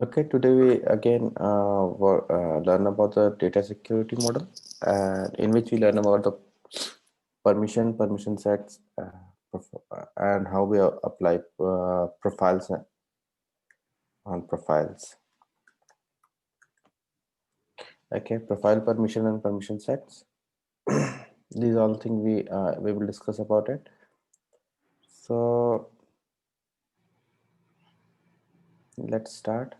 Okay, today we again learn about the data security model, in which we learn about the permission sets, and how we apply profiles on profiles. Okay, profile permission and permission sets. These all things we will discuss about it. So let's start.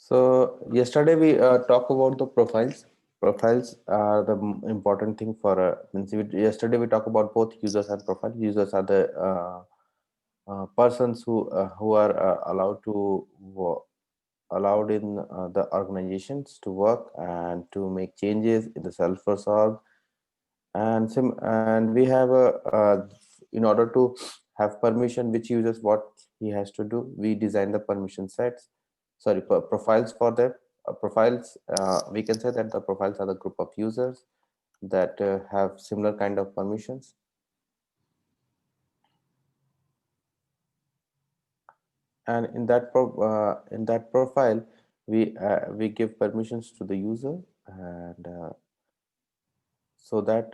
So yesterday we talked about the profiles. Profiles are the important thing for yesterday we talked about both users and profile. Users are the persons who are allowed in the organizations to work and to make changes in the self org, and we have in order to have permission which uses what he has to do, we design the permission sets, sorry, profiles for them. Profiles, we can say that the profiles are the group of users that have similar kind of permissions, and in that profile we give permissions to the user, and so that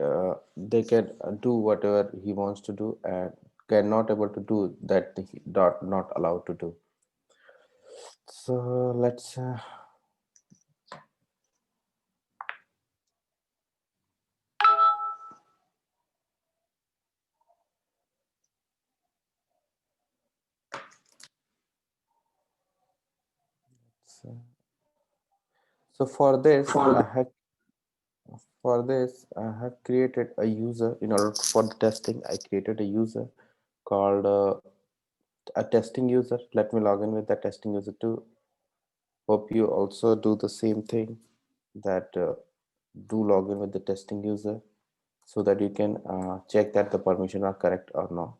they can do whatever he wants to do and cannot able to do that he not allowed to do. So let's so, so for this I have created a user. In order for the testing, I created a user called a testing user. Let me log in with the testing user too. Hope you also do the same thing, that do log in with the testing user so that you can check that the permission are correct or not.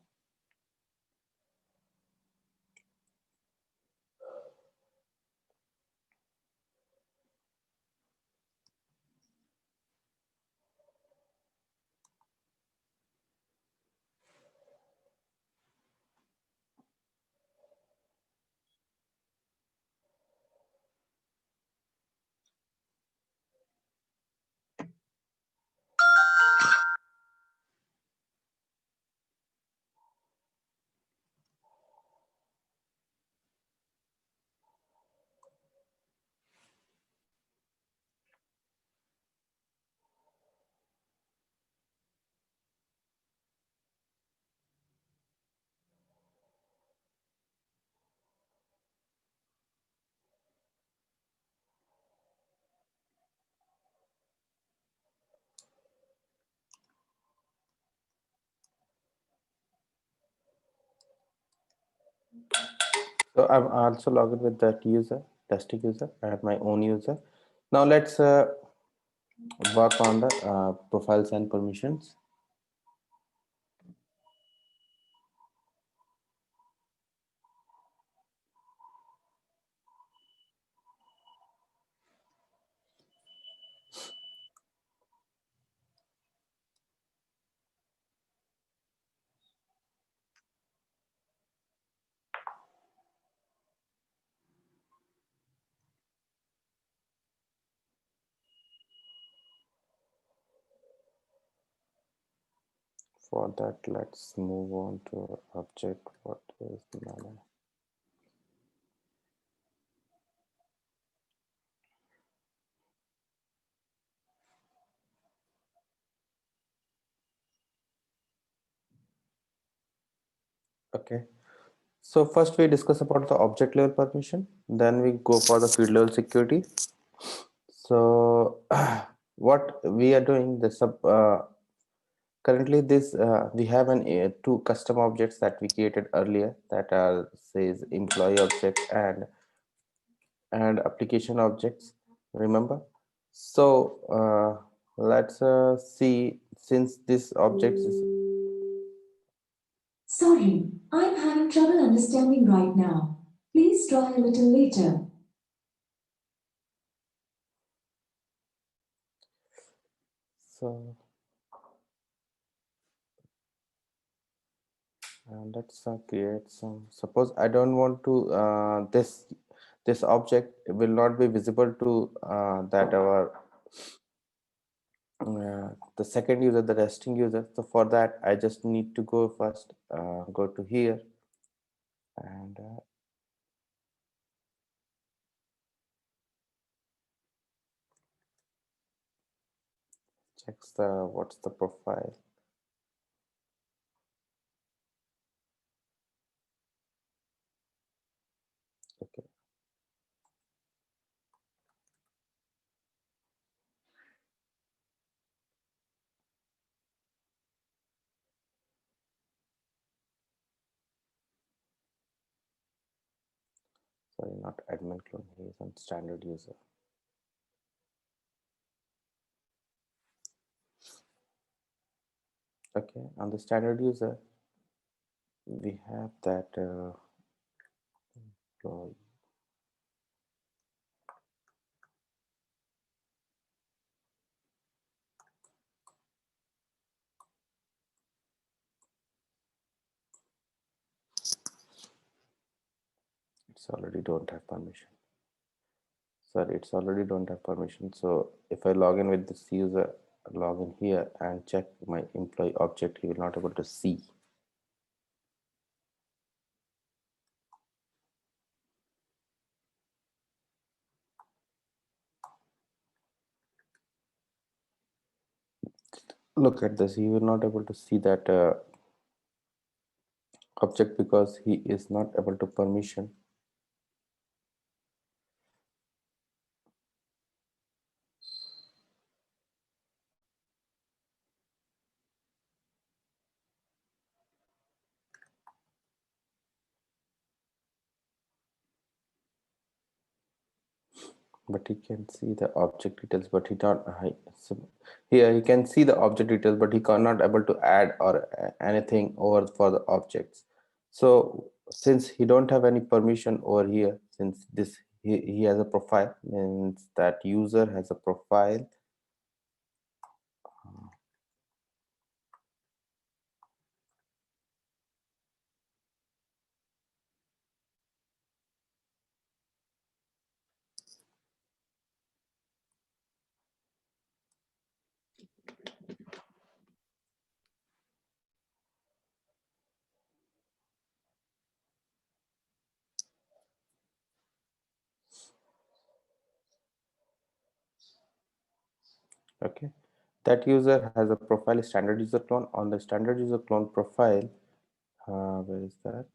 So I'm also logged with that user, testing user. I have my own user. Now let's work on the profiles and permissions. For that, let's move on to object. What is the manner? Okay. So first we discuss about the object level permission. Then we go for the field level security. So what we are doing, the currently this we have two custom objects that we created earlier, that are says employee object and application objects, remember. So let's see, since this object is Sorry, I'm having trouble understanding right now. Please try a little later. so Let's create some. Suppose I don't want to this object will not be visible to that our the second user, the resting user. So for that, I just need to go first, go to here and checks the what's the profile. Okay. Sorry, not admin clone. He is on standard user. Okay, on the standard user, we have that employee. It's already don't have permission. Sorry, it's already don't have permission. So if I log in with this user, log in here and check my employee object, he will not able to see. Look at this, he will not able to see that object because he is not able to permission. But he can see the object details, but he not so here he can see the object details, but he cannot able to add or anything over for the objects. So since he don't have any permission over here, since this he has a profile, means that user has a profile. Okay, that user has a profile standard user clone. On the standard user clone profile, where is that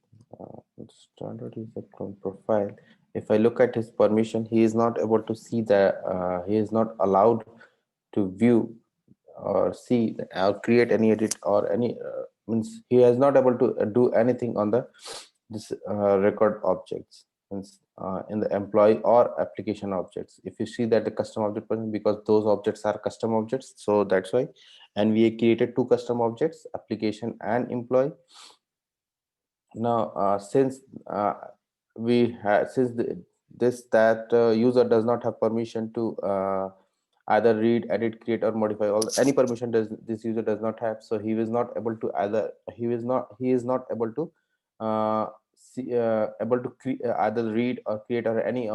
standard user clone profile, if I look at his permission, he is not able to see the he is not allowed to view or see or create any edit or any means he is not able to do anything on the this record objects, means in the employee or application objects. If you see that the custom object person, because those objects are custom objects, so that's why. And we created two custom objects, application and employee. Now since we have since this that user does not have permission to either read, edit, create or modify, all any permission does this user does not have, so he is not able to either he is not able to able to either read or create or any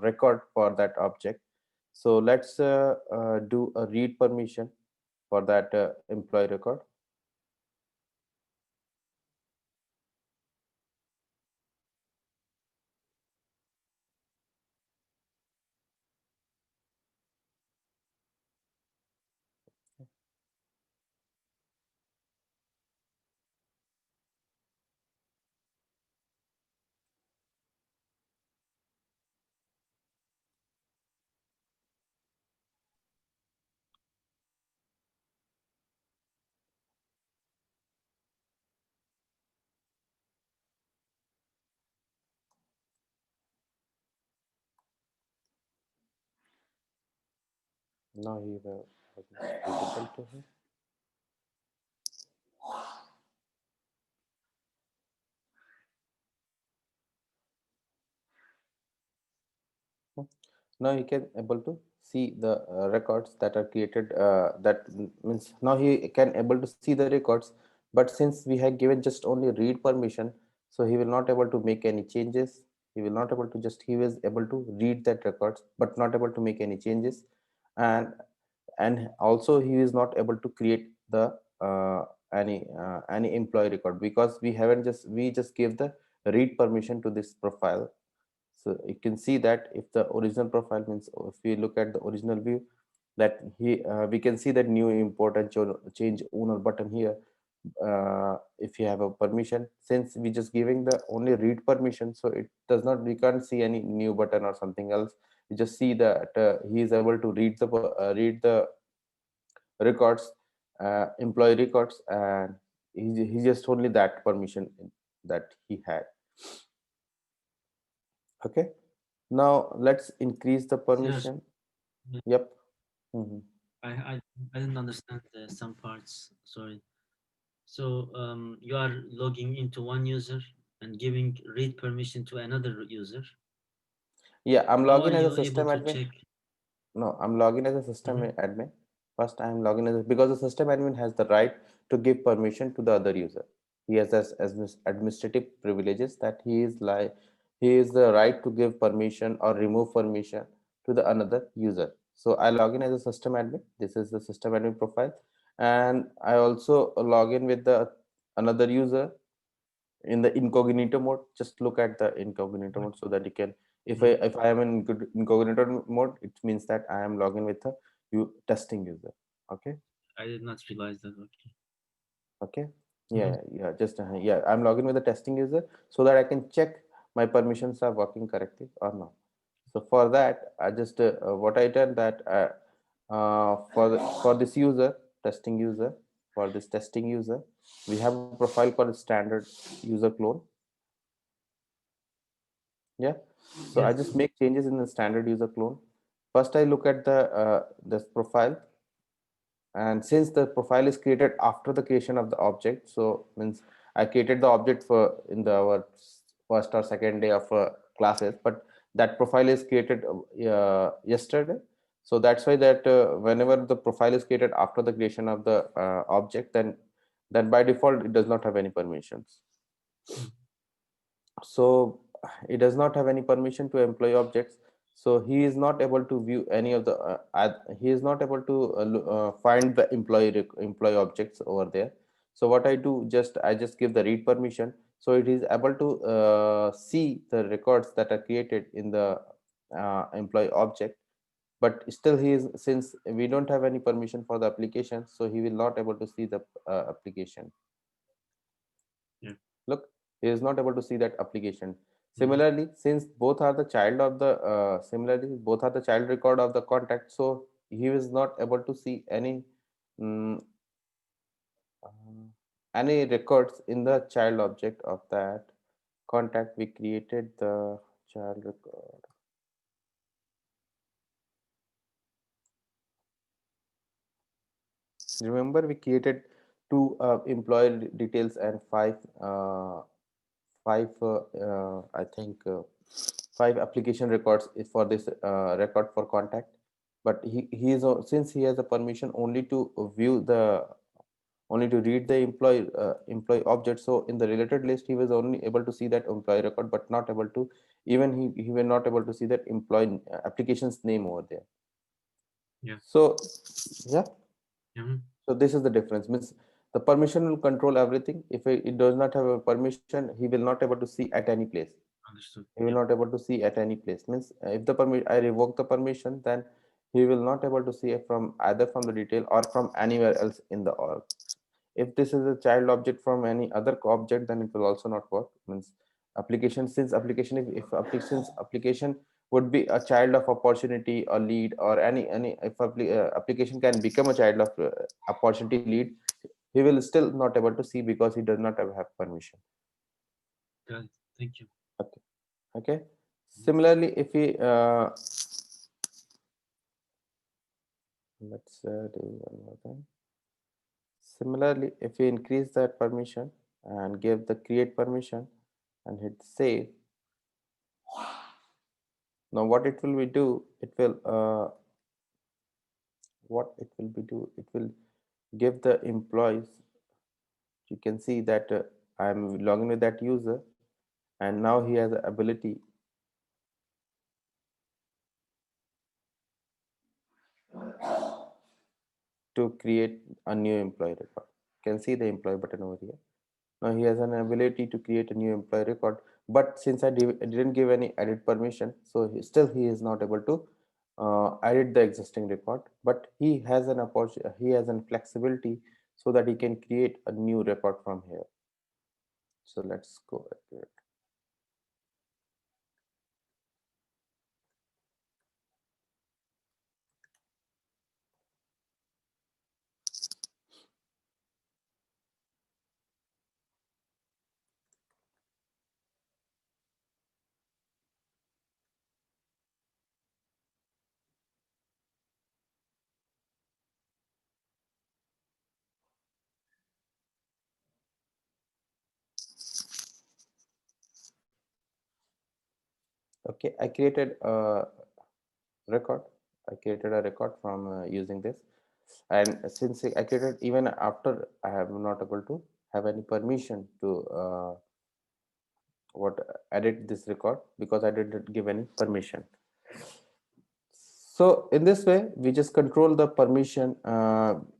record for that object. So let's do a read permission for that employee record. Now he will visible to him. Now he can able to see the records that are created, that means now he can able to see the records but since we have given just only read permission, so he will not able to make any changes. He will not able to just, he was able to read that records but not able to make any changes. and and also he is not able to create the any employee record, because we just gave the read permission to this profile. So you can see that if the original profile means, if we look at the original view, that we can see that new import and change owner button here. If you have a permission, since we just giving the only read permission, so it does not, we can't see any new button or something else. We just see that he is able to read the records, employee records, and he just only that permission that he had. Okay, now let's increase the Yes. permission. Yeah. Yep. Mhm. I I, I didn't understand some parts. Sorry. So you are logging into one user and giving read permission to another user. Yeah, I'm How are logging as a you able system to admin. check? No, I'm logging as a system Mhm. admin. First, I'm logging as because the system admin has the right to give permission to the other user. He has as administrative privileges that he is the right to give permission or remove permission to the another user. So I log in as a system admin. This is the system admin profile, and I also log in with the another user in the incognito mode. Just look at the incognito mode so that you can, Mhm. if I am in incognito mode, it means that I am logging with a testing user. Okay. I did not realize that. Okay. Okay. Mhm. Yeah, just yeah, I'm logging with the testing user so that I can check my permissions are working correctly or not. So for that, I just what I done that for this user, testing user, for this testing user, we have a profile called standard user clone. Yeah. So I Yes. just make changes in the standard user clone. First, I look at the this profile, and since the profile is created after the creation of the object, so means I created the object for in the our first or second day of classes, but that profile is created yesterday. So that's why that whenever the profile is created after the creation of the object, then by default it does not have any permissions. Mhm. So it does not have any permission to employee objects, so he is not able to view any of the he is not able to find the employee objects over there. So what I do, just I just give the read permission, so it is able to see the records that are created in the employee object. But still he is, since we don't have any permission for the application, so he will not able to see the application. Yeah. Look, he is not able to see that application. Mhm. Similarly, since both are the child of the both are the child record of the contact, so he is not able to see mm, uh, any records in the child object of that contact. We created the child record. Remember, we created two employee details and five I think five application records is for this record for contact. But he is since he has a permission only to view the only to read the employee object, so in the related list he was only able to see that employee record but not able to, even he was not able to see that employee application's name over there. Yeah. So yeah, Mhm. so this is the difference. Means the permission will control everything. If it does not have a permission, he will not able to see at any place. Understood. He will Yeah. not able to see at any place. Means if the permit I revoke the permission, then he will not able to see it from either from the detail or from anywhere else in the org. If this is a child object from any other object, then it will also not work. Means application, since application, if application would be a child of opportunity or lead or any if application can become a child of opportunity lead, he will still not able to see because he does not have permission. Got it. Thank you. Okay. Okay. Mhm. Similarly, if we let's do one more thing. Similarly, if we increase that permission and give the create permission and hit save, now what it will be do? It will what it will be do? It will give the employees. you can see that I'm logging with that user, and now he has the ability to create a new employee record. You can see the employee button over here. Now he has an ability to create a new employee record, but since I didn't give any edit permission, so he is not able to edit the existing record, but he has an opportunity, he has an flexibility so that he can create a new record from here. So let's go back to it. Okay, I created a record. I created a record from using this, and since I created, even after I have not able to have any permission to what edit this record because I didn't give any permission. So in this way, we just control the permission.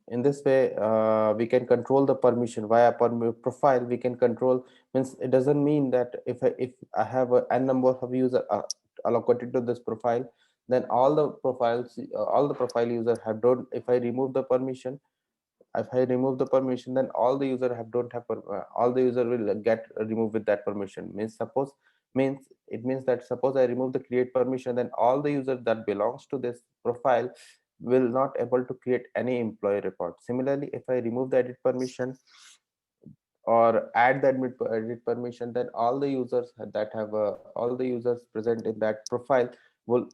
In this way, we can control the permission via profile. We can control, means it doesn't mean that if I have a n number of user allocated to this profile, then all the profiles, all the profile users have don't. If I remove the permission, if I remove the permission, then all the user have don't have all the user will get removed with that permission. Means suppose, means it means that suppose I remove the create permission, then all the user that belongs to this profile will not able to create any employee record. Similarly, if I remove the edit permission or add the edit permission, then all the users that have all the users present in that profile will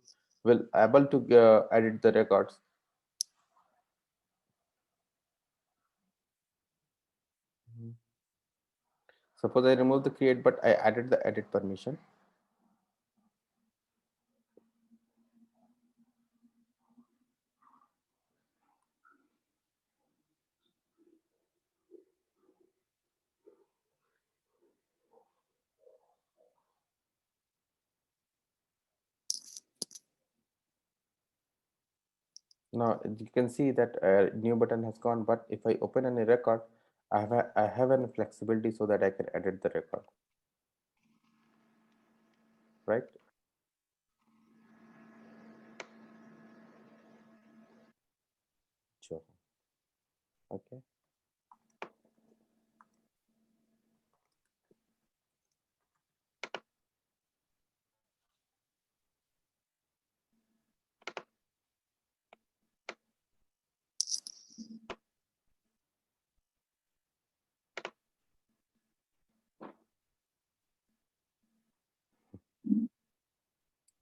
able to edit the records. Suppose I remove the create, but I added the edit permission. Now you can see that new button has gone, but if I open any record, I have a flexibility so that I can edit the record, right? Sure. Okay.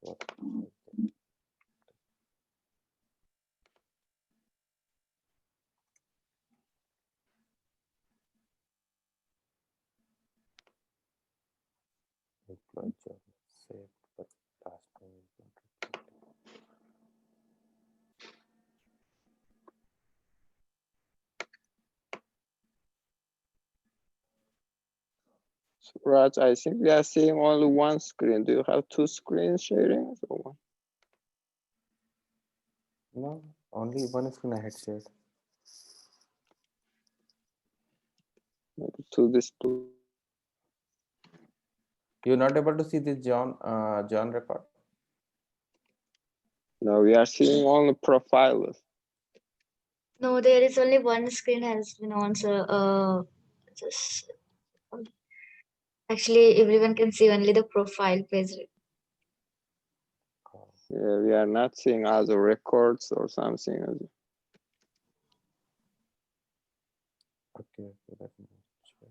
What? Employee job saved, but task name is not reflected. So, Raj, I think we are seeing only one screen. Do you have two screens sharing or one? No, only one screen I had shared. Maybe two display. You're not able to see this John record. No, we are seeing only profilers. No, there is only one screen has been on, sir. Just actually, everyone can see only the profile page. Yeah, we are not seeing other records or something. Okay, so let me check.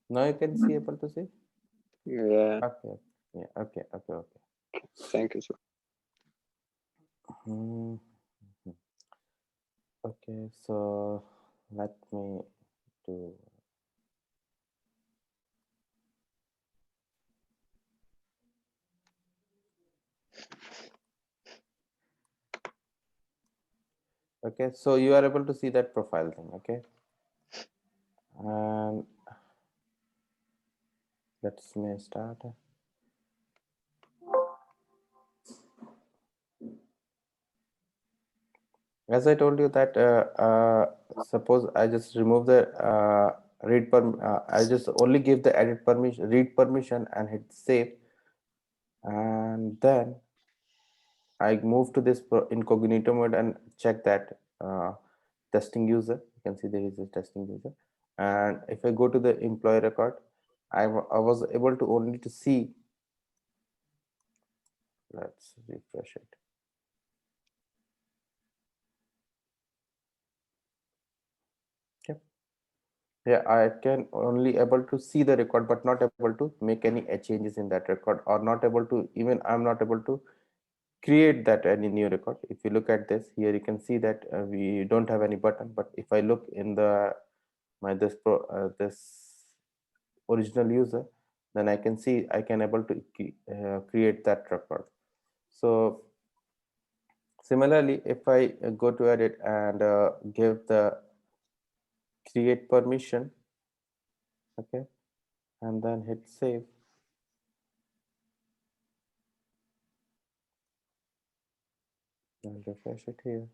Now you can see, able to see. Yeah, Okay. Yeah. Okay. Okay. Okay. thank you, sir. Hmm. Okay, so let me do. Okay, so you are able to see that profile thing. Okay, and let's me start. As I told you that suppose I just remove the I just only give the edit permission, read permission, and hit save, and then I move to this incognito mode and check that testing user. You can see there is a testing user, and if I go to the employee record, I was able to only to see. Let's refresh it. Okay. Yeah, I can only able to see the record, but not able to make any changes in that record, or not able to even I'm not able to create that any new record. If you look at this here, you can see that we don't have any button. But if I look in the this original user, then I can see I can able to create that record. So similarly, if I go to edit and give the create permission, okay, and then hit save, and refresh it here.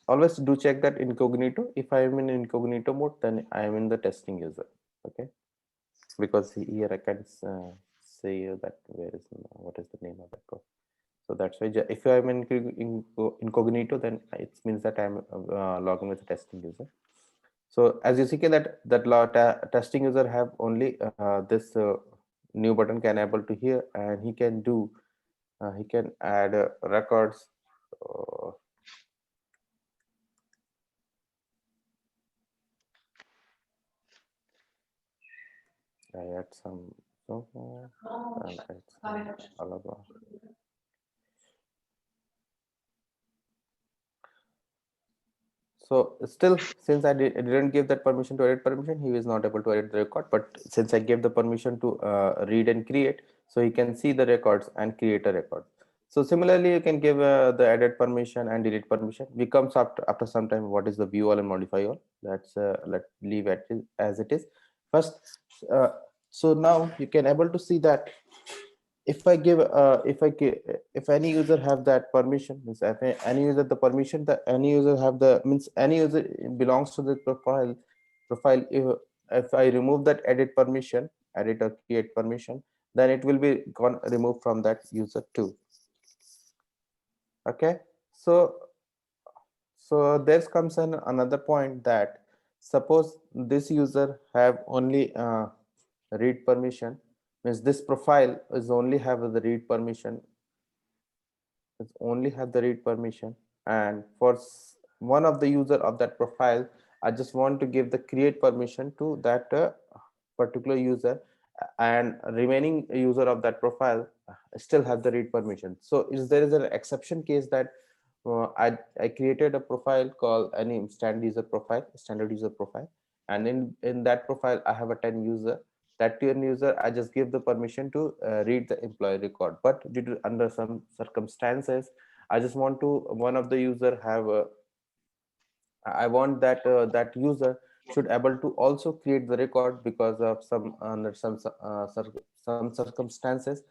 Always do check that incognito. If I am in incognito mode, then I am in the testing user. Okay, because here I can say that where is what is the name of that code. So that's why if I am in incognito, then it means that I'm logging with the testing user. So as you see that testing user have only this new button can able to hear, and he can do he can add records. I add some and add some Alaba. So still, since I didn't give that permission to edit permission, he is not able to edit the record. But since I gave the permission to read and create, so he can see the records and create a record. So similarly, you can give the edit permission and delete permission. We comes after some time. What is the view all and modify all? Let leave it as it is. First, so now you can able to see that if I give if any user have that permission, means if any user the permission that any user have the means any user belongs to the profile, if I remove that edit permission, edit or create permission, then it will be gone removed from that user too. Okay, so there comes another point that suppose this user have only read permission, means this profile is only have the read permission, and for one of the user of that profile, I just want to give the create permission to that particular user, and remaining user of that profile still have the read permission. So is there is an exception case that I created a profile called any standard user profile, and in that profile I have a 10 user. That 10 user I just give the permission to read the employee record, but due to under some circumstances I just want to one of the user have I want that that user should able to also create the record because of some under some circumstances.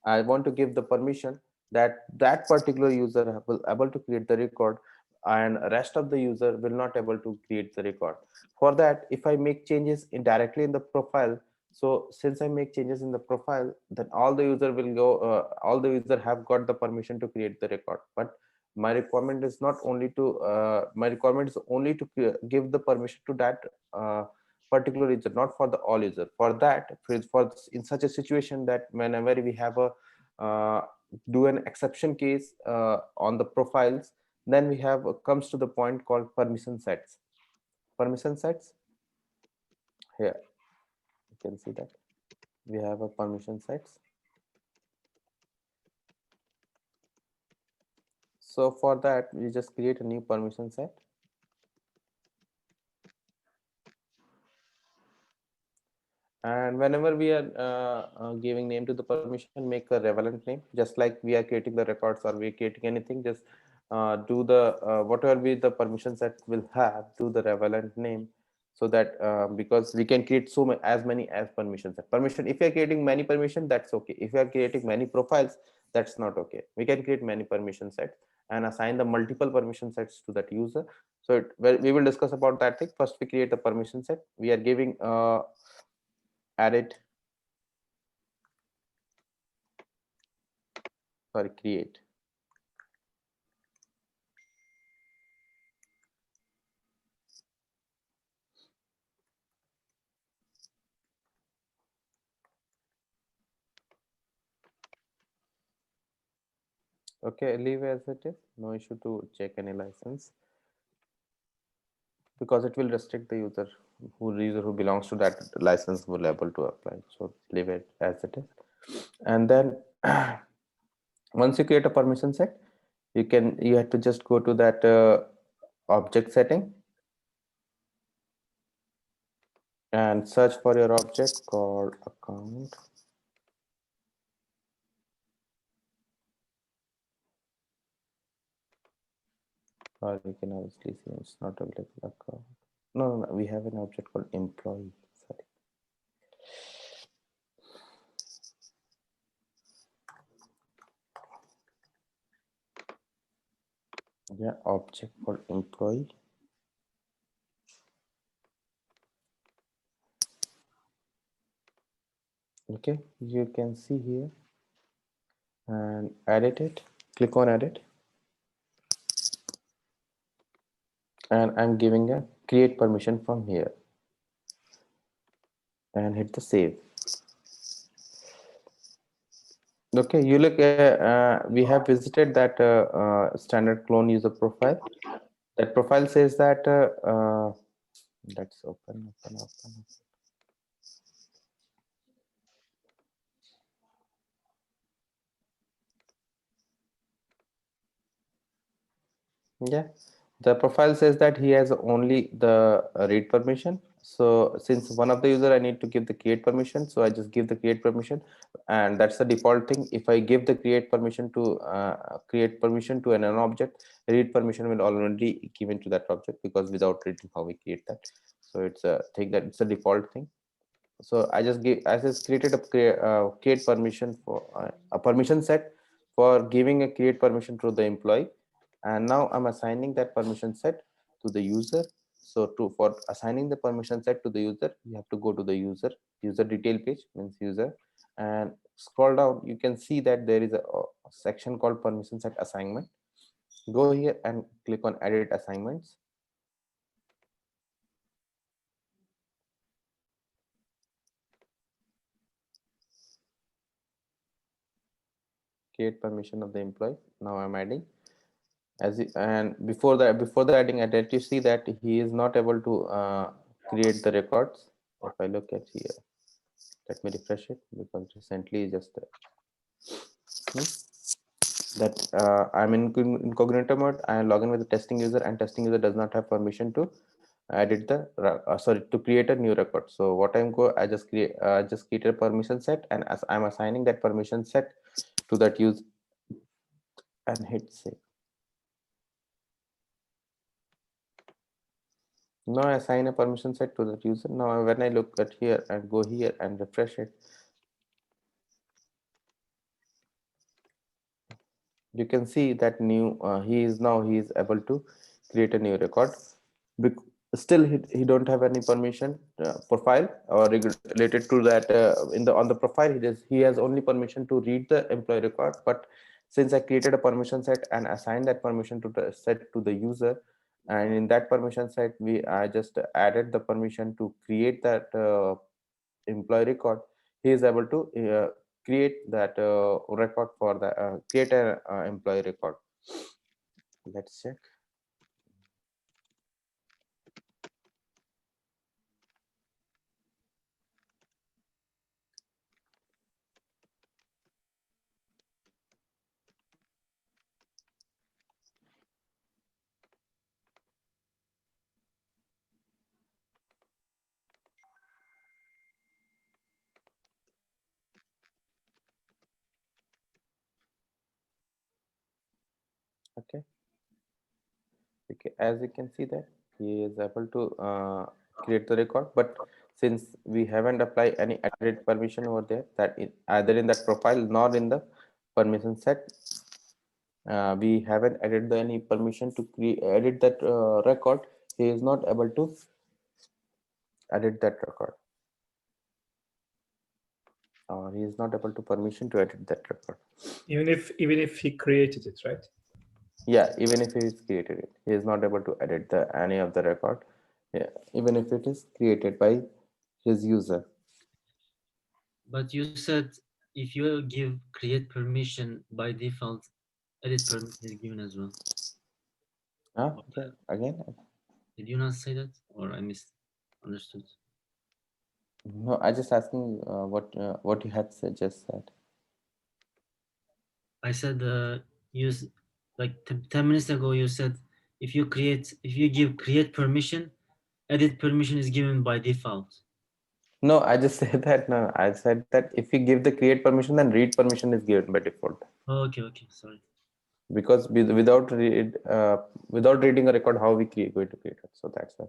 I want to give the permission that that particular user will able to create the record, and rest of the user will not able to create the record. For that, if I make changes directly in the profile, so since I make changes in the profile, then all the user will go all the user have got the permission to create the record. But my requirement is not only to my requirement is only to give the permission to that particular user, not for the all user. For that, for in such a situation that whenever we have a do an exception case on the profiles, then we have comes to the point called permission sets. Permission sets here, you can see that we have a permission sets. So for that, we just create a new permission set. And whenever we are giving name to the permission, make a relevant name, just like we are creating the records or we are creating anything, just do the whatever be the permission set will have, do the relevant name, so that because we can create as many as permissions. Permission, if you are creating many permission, that's okay. If you are creating many profiles, that's not okay. We can create many permission sets and assign the multiple permission sets to that user. So well, we will discuss about that thing. First, we create a permission set. We are giving create. Okay, leave as it is. No issue to check any license because it will restrict the user who belongs to that license will able to apply. So leave it as it is. And then once you create a permission set, you have to just go to that object setting and search for your object called account. Or you can obviously see it's not available account. No, we have an object called employee. Sorry. Yeah, object called employee. Okay, you can see here and edit it. Click on edit, and I'm giving a create permission from here and hit the save. Okay, you look we have visited that standard clone user profile. That profile says that let's open. Yeah, the profile says that he has only the read permission. So since one of the user I need to give the create permission, so I just give the create permission, and that's the default thing. If I give the create permission to an object, read permission will already given to that object, because without reading how we create that. So it's a thing that it's a default thing. So I just created a create permission for a permission set for giving a create permission to the employee, and now I'm assigning that permission set to the user. So for assigning the permission set to the user, you have to go to the user detail page, means user, and scroll down. You can see that there is a section called permission set assignment. Go here and click on edit assignments. Create permission of the employee. Now I'm adding and before the adding edit, you see that he is not able to create the records. If I look at here, let me refresh it, because recently just that I'm in incognito mode. I am logging with the testing user, and testing user does not have permission to edit the to create a new record. So what I just created a permission set, and as I'm assigning that permission set to that use and hit save. Now I assign a permission set to that user. Now when I look at here and go here and refresh it, you can see that he is able to create a new record. Still he don't have any permission profile or related to that on the profile. He has only permission to read the employee record, but since I created a permission set and assigned that permission to the set to the user, and in that permission set I just added the permission to create that employee record, he is able to create that record for the create an employee record. Let's check. Okay. Okay, as you can see that he is able to create the record, but since we haven't applied any edit permission over there, that either in that profile nor in the permission set, we haven't added any permission to edit that record. He is not able to edit that record, or he is not able to permission to edit that record. Even if he created it, right? Yeah, even if he is created it, he is not able to edit the any of the record. Yeah, even if it is created by his user. But you said if you give create permission by default, edit permission is given as well. Okay, again, Did you not say that, or I misunderstood? no, I just asking what you had just said. I said like 10 minutes ago. You said if you give create permission, edit permission is given by default. No, I just said that. No, I said that if you give the create permission, then read permission is given by default. Oh, okay, sorry. Because without reading a record, how we going to create it? So that's why.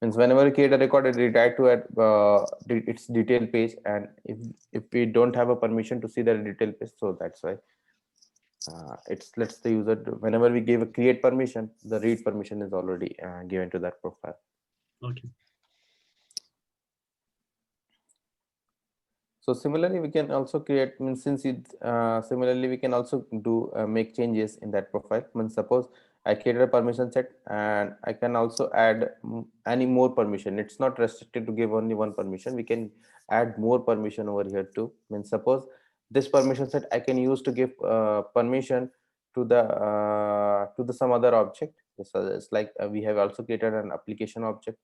Means whenever we create a record, it redirect to its detail page, and if we don't have a permission to see the detail page, so that's why it's lets the user whenever we give a create permission, the read permission is already given to that profile. Okay. So similarly, we can also create, since it similarly we can also do make changes in that profile. Suppose I created a permission set, and I can also add any more permission. It's not restricted to give only one permission. We can add more permission over here too. Suppose this permission set I can use to give permission to the some other object. So it's like we have also created an application object.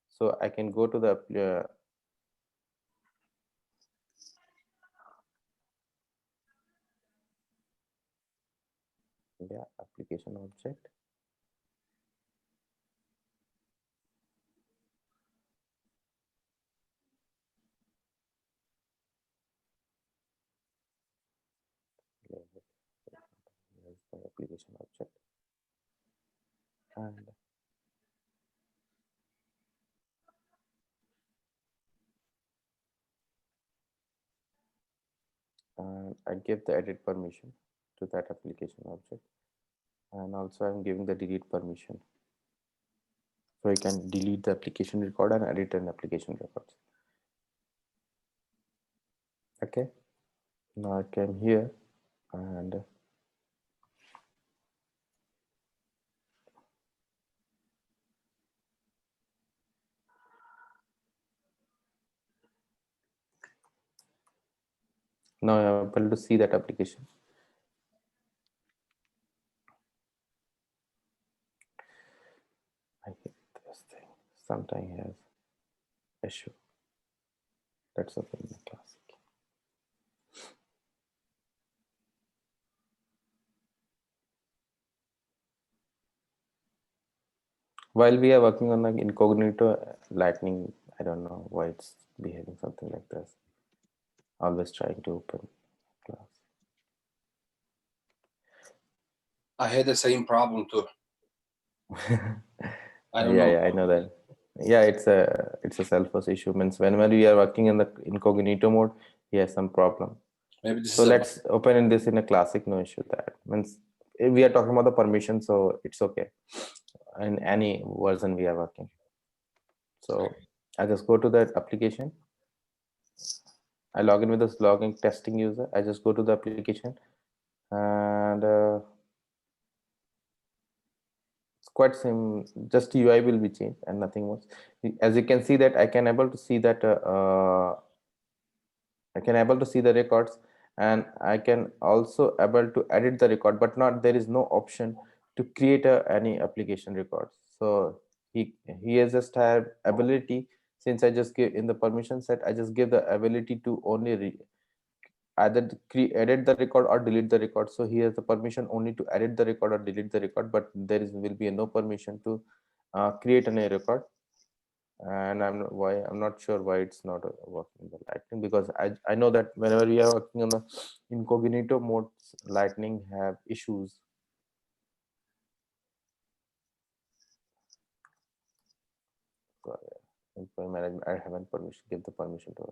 So I can go to the application object. Here's the application object, and I give the edit permission to that application object, and also I'm giving the delete permission, so I can delete the application record and edit an application records. Okay, now I came here and now I'm able to see that application. I hate this thing. Sometimes it has issue. That's a thing in classic. While we are working on the incognito lightning, I don't know why it's behaving something like this. Always trying to open class. I had the same problem too. I don't yeah, know. yeah, I know that. Yeah, it's a Salesforce issue. Means whenever we are working in the incognito mode, he has some problem. Maybe this So is let's open in this in a classic, no issue. That means we are talking about the permission, so it's okay in any version we are working. So I just go to that application. I log in with this login testing user. I just go to the application, and it's quite sim. Just UI will be changed and nothing more. As you can see that I can able to see that I can able to see the records, and I can also able to edit the record, but not there is no option to create any application records. So he has just have ability, since I just give in the permission set, I just give the ability to only either edit the record or delete the record. So he has the permission only to edit the record or delete the record, but there will be no permission to create any record. And I'm not sure why it's not working the lightning, because I know that whenever we are working on the incognito mode, lightning have issues. employee management. I haven't permission. Give the permission to.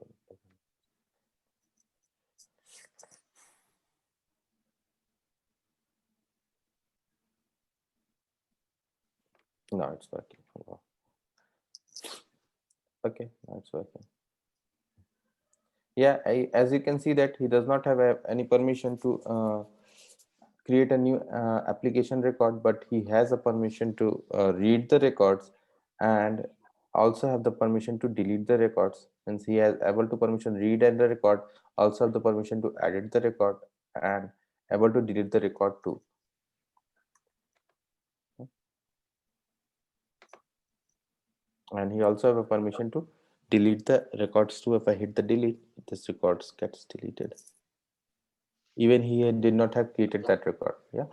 No, it's working. Okay, now it's working. Yeah, as you can see that he does not have any permission to create a new application record, but he has a permission to read the records and also have the permission to delete the records. Since he has able to permission read and the record, also have the permission to edit the record and able to delete the record too. And he also have a permission to delete the records too. If I hit the delete, this records gets deleted. Even he did not have created that record. Yeah,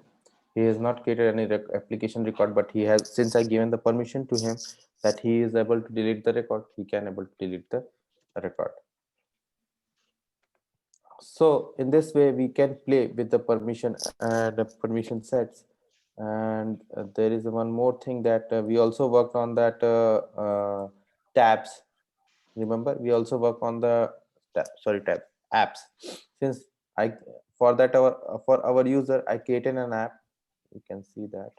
he has not created any application record, but he has, since I given the permission to him that he is able to delete the record, he can able to delete the record. So in this way we can play with the permission and the permission sets. And there is one more thing that we also worked on, that tabs. Remember, we also work on the tab apps. Since I for that for our user I created an app. You can see that.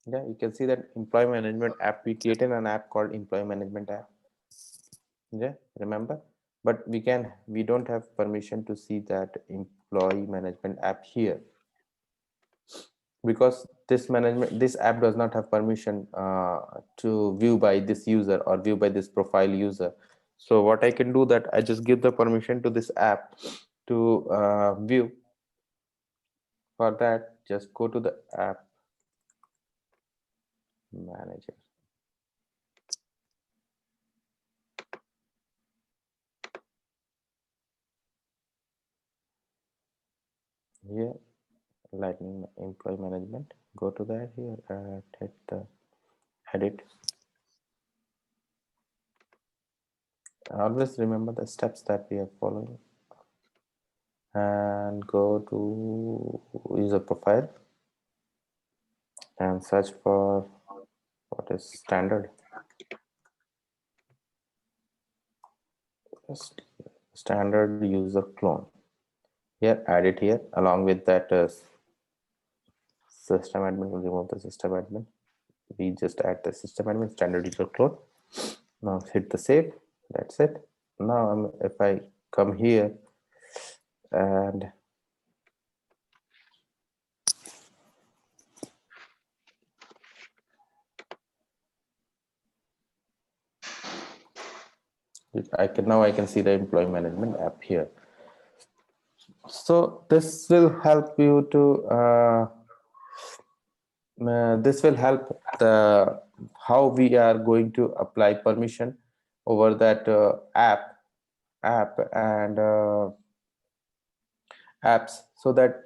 Yeah, you can see that employee management app. We created an app called employee management app. Yeah, remember, but we don't have permission to see that employee management app here, because this app does not have permission to view by this user or view by this profile user. So what I can do, that I just give the permission to this app to view. For that, just go to the app manager. Here, Lightning employee management. Go to that here and hit the edit. Always remember the steps that we are following. And go to user profile and search for what is standard. Standard user clone. Here, add it here along with that system admin. Will remove the system admin. We just add the system admin standard user clone. Now hit the save. That's it. Now if I come here and I can see the employee management app here. So this will help you to this will help the how we are going to apply permission over that app and apps, so that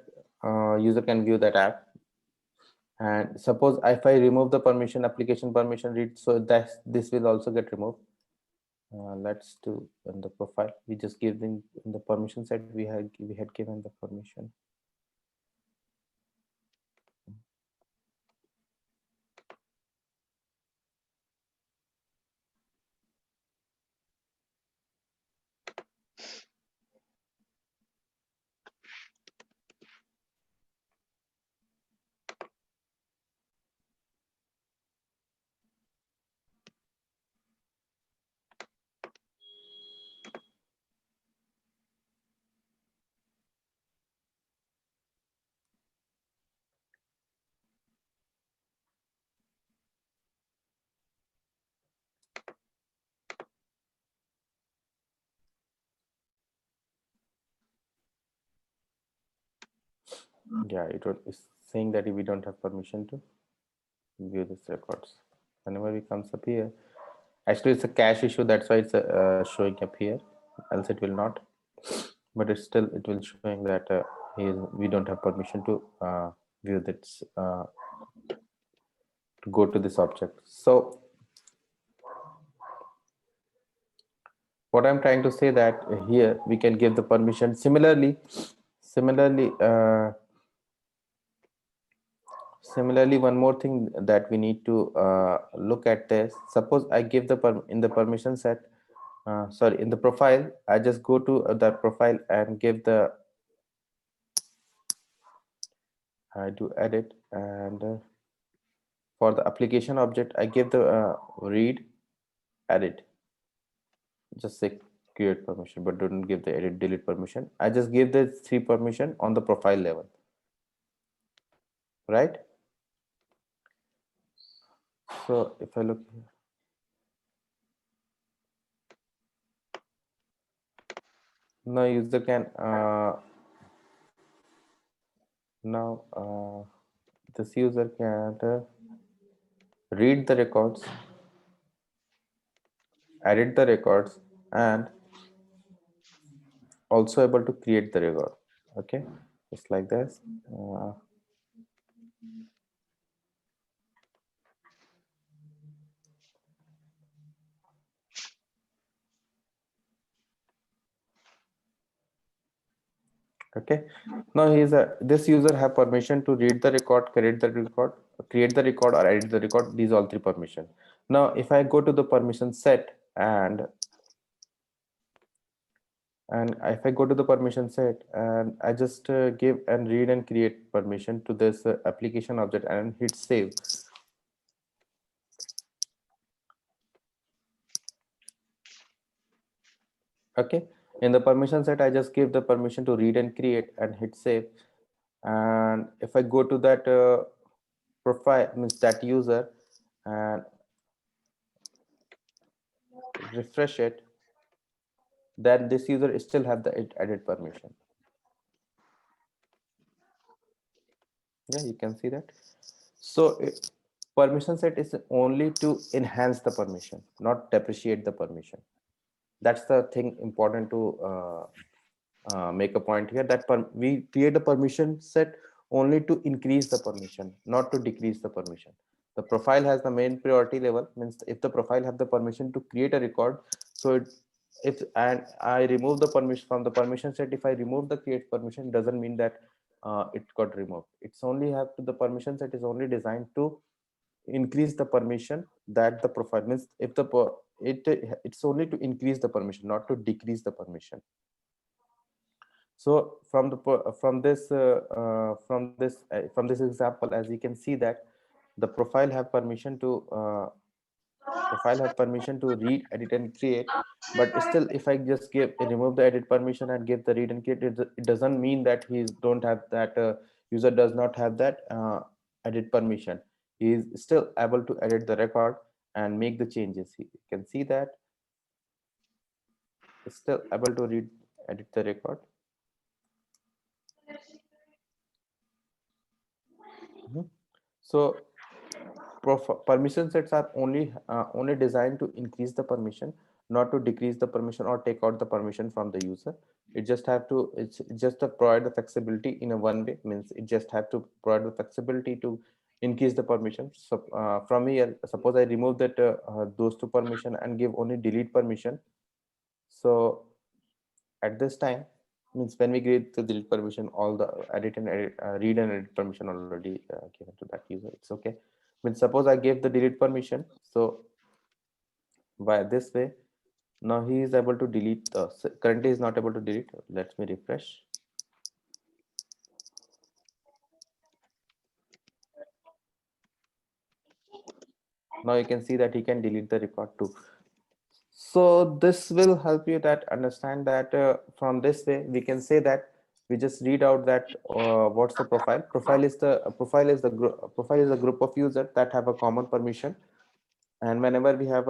user can view that app. And suppose if I remove the permission, application permission read, so that this will also get removed. Let's do in the profile. We just give in the permission set we had given the permission. Yeah, is saying that we don't have permission to view these records. Whenever it comes up here, actually it's a cache issue, that's why it's showing up here, else it will not. But it's still, it will showing that we don't have permission to view this to go to this object. So what I'm trying to say that here we can give the permission. Similarly Similarly, one more thing that we need to look at this. Suppose I give in the permission set, sorry, in the profile, I just go to that profile and give the, I do edit, and for the application object, I give the read, edit, just say create permission, but don't give the edit, delete permission. I just give the 3 permission on the profile level, right? So if I look here, now user can now this user can read the records, edit the records, and also able to create the record. Okay, just like this. Okay, now this user have permission to read the record, create the record, or edit the record. These all 3 permission. Now if I go to the permission set, and if I go to the permission set and I just give and read and create permission to this application object and hit save. Okay, in the permission set, I just give the permission to read and create and hit save. And if I go to that profile, means that user, and refresh it, then this user still have the edit permission. Yeah, you can see that. So permission set is only to enhance the permission, not depreciate the permission. That's the thing important to make a point here, that we create a permission set only to increase the permission, not to decrease the permission. The profile has the main priority level, means if the profile have the permission to create a record, so if and I remove the permission from the permission set, if I remove the create permission, doesn't mean that it got removed. It's only have to, the permission set is only designed to increase the permission that the profile, means if the it's only to increase the permission, not to decrease the permission. So from this example, as you can see that the profile have permission to read, edit, and create. But still, if I just remove the edit permission and give the read and create, it doesn't mean that he don't have that user does not have that edit permission. He is still able to edit the record and make the changes. You can see that it's still able to read, edit the record. So permission sets are only designed to increase the permission, not to decrease the permission or take out the permission from the user. It just have to, it's just to provide the flexibility in a one way, means it just have to provide the flexibility to increase the permission. So from here, suppose I remove that those 2 permission and give only delete permission. So at this time, means when we create the delete permission, all the edit and read and edit permission already given to that user. It's okay. But suppose I gave the delete permission, so by this way, now he is able to delete. Currently, is not able to delete. Let me refresh. Now you can see that he can delete the record too. So this will help you that understand that from this way we can say that we just read out that what's the profile. Profile is a group of users that have a common permission, and whenever we have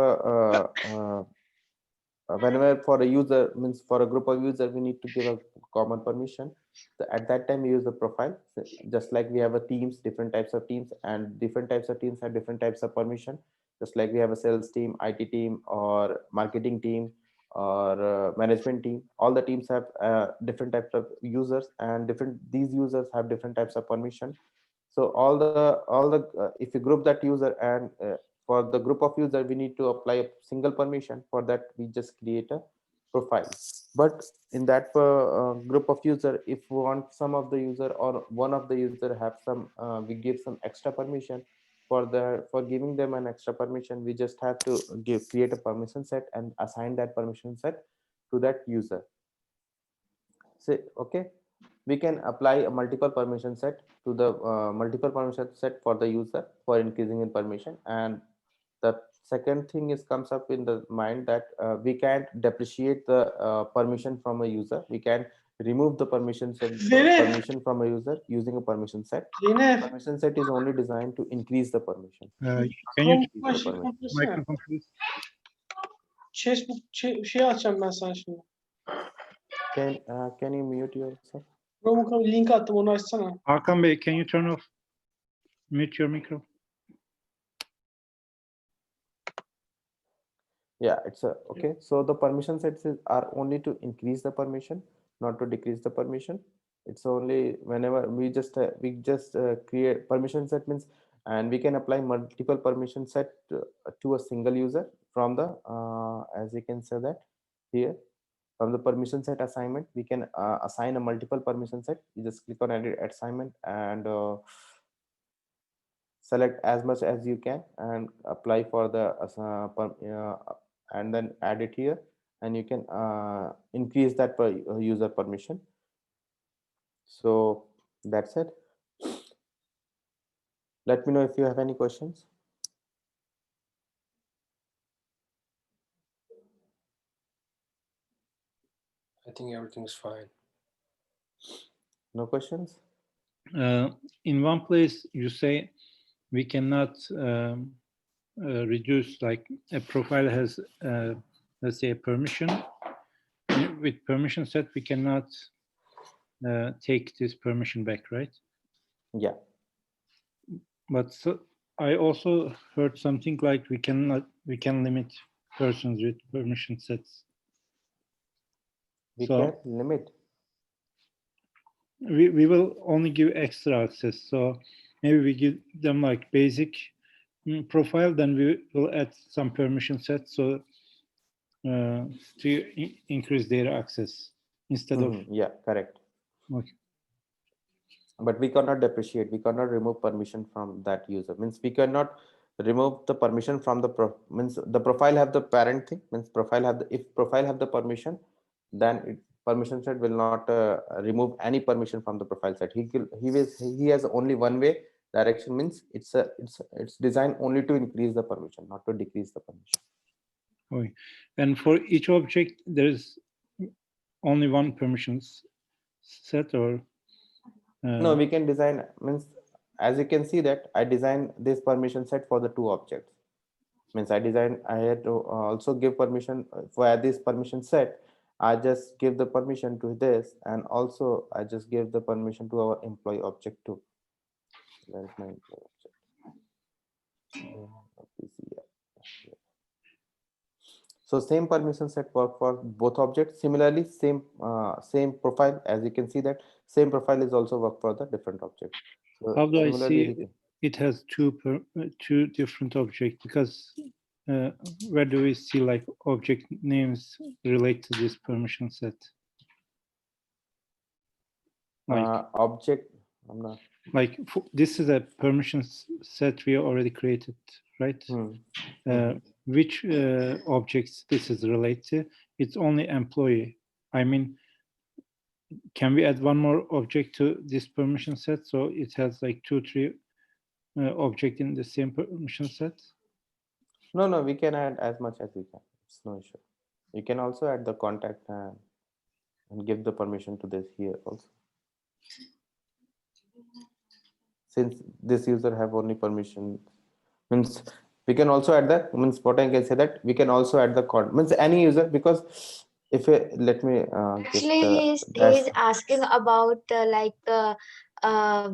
whenever for a user, means for a group of users, we need to give a common permission. So at that time we use the profile. So just like we have a teams, different types of teams, and different types of teams have different types of permission. Just like we have a sales team, IT team, or marketing team, or management team. All the teams have different types of users, and these users have different types of permission. So all the if you group that user, and for the group of user we need to apply a single permission. For that we just create a profile. But in that group of user, if we want some of the user or one of the user have some, we give some extra permission for giving them an extra permission. We just have to create a permission set and assign that permission set to that user. Say, okay, we can apply a multiple permission set to the multiple permission set for the user for increasing in permission. And the second thing is comes up in the mind that we can't depreciate the permission from a user. We can remove the permission set Zeynep, permission from a user using a permission set. Zeynep, Permission set is only designed to increase the permission. Can you Chrome kapatsana. microphone please? Facebook şey açacağım ben sana şimdi. Can you mute yourself? Chrome'un link attım onu açsana. Hakan Bey, can you turn off, mute your micro? Yeah, it's a okay. So the permission sets are only to increase the permission, not to decrease the permission. It's only whenever we just create permission set means, and we can apply multiple permission set to a single user from the as you can say that here from the permission set assignment. We can assign a multiple permission set. You just click on edit assignment and select as much as you can and apply for the and then add it here, and you can increase that per user permission. So that's it. Let me know if you have any questions. I think everything's fine. No questions? In one place you say we cannot reduce, like a profile has let's say a permission. With permission set we cannot take this permission back, right? Yeah. But so, I also heard something like we can limit persons with permission sets. We So- can limit. We will only give extra access, so maybe we give them like basic profile, then we will add some permission sets so to increase their access instead of Yeah, correct. okay. But we cannot depreciate. We cannot remove permission from that user. Means we cannot remove the permission from the means the profile have the parent thing. Means profile have the, if profile have the permission, then permission set will not remove any permission from the profile set. He has only one way direction. Means it's designed only to increase the permission, not to decrease the permission. Okay. And for each object there is only one permissions set, or No, we can design, means as you can see that I designed this permission set for the two objects. Means I had to also give permission for this permission set. I just give the permission to this, and also I just give the permission to our employee object too. Where is my employee object? So same permission set work for both objects. Similarly, same profile, as you can see that same profile is also work for the different object. So how do I similarly, see it has two different objects? Because where do we see like object names relate to this permission set? Like, object, I'm not. like this is a permission set we already created, right? Which objects this is related to? It's only employee. I mean, can we add one more object to this permission set so it has like 2-3 object in the same permission set? No, we can add as much as we can. It's no issue. You can also add the contact and give the permission to this here also. Since this user have only permission, means we can also add that. Means what I can say that we can also add the means any user, because if let me Actually, he's asking about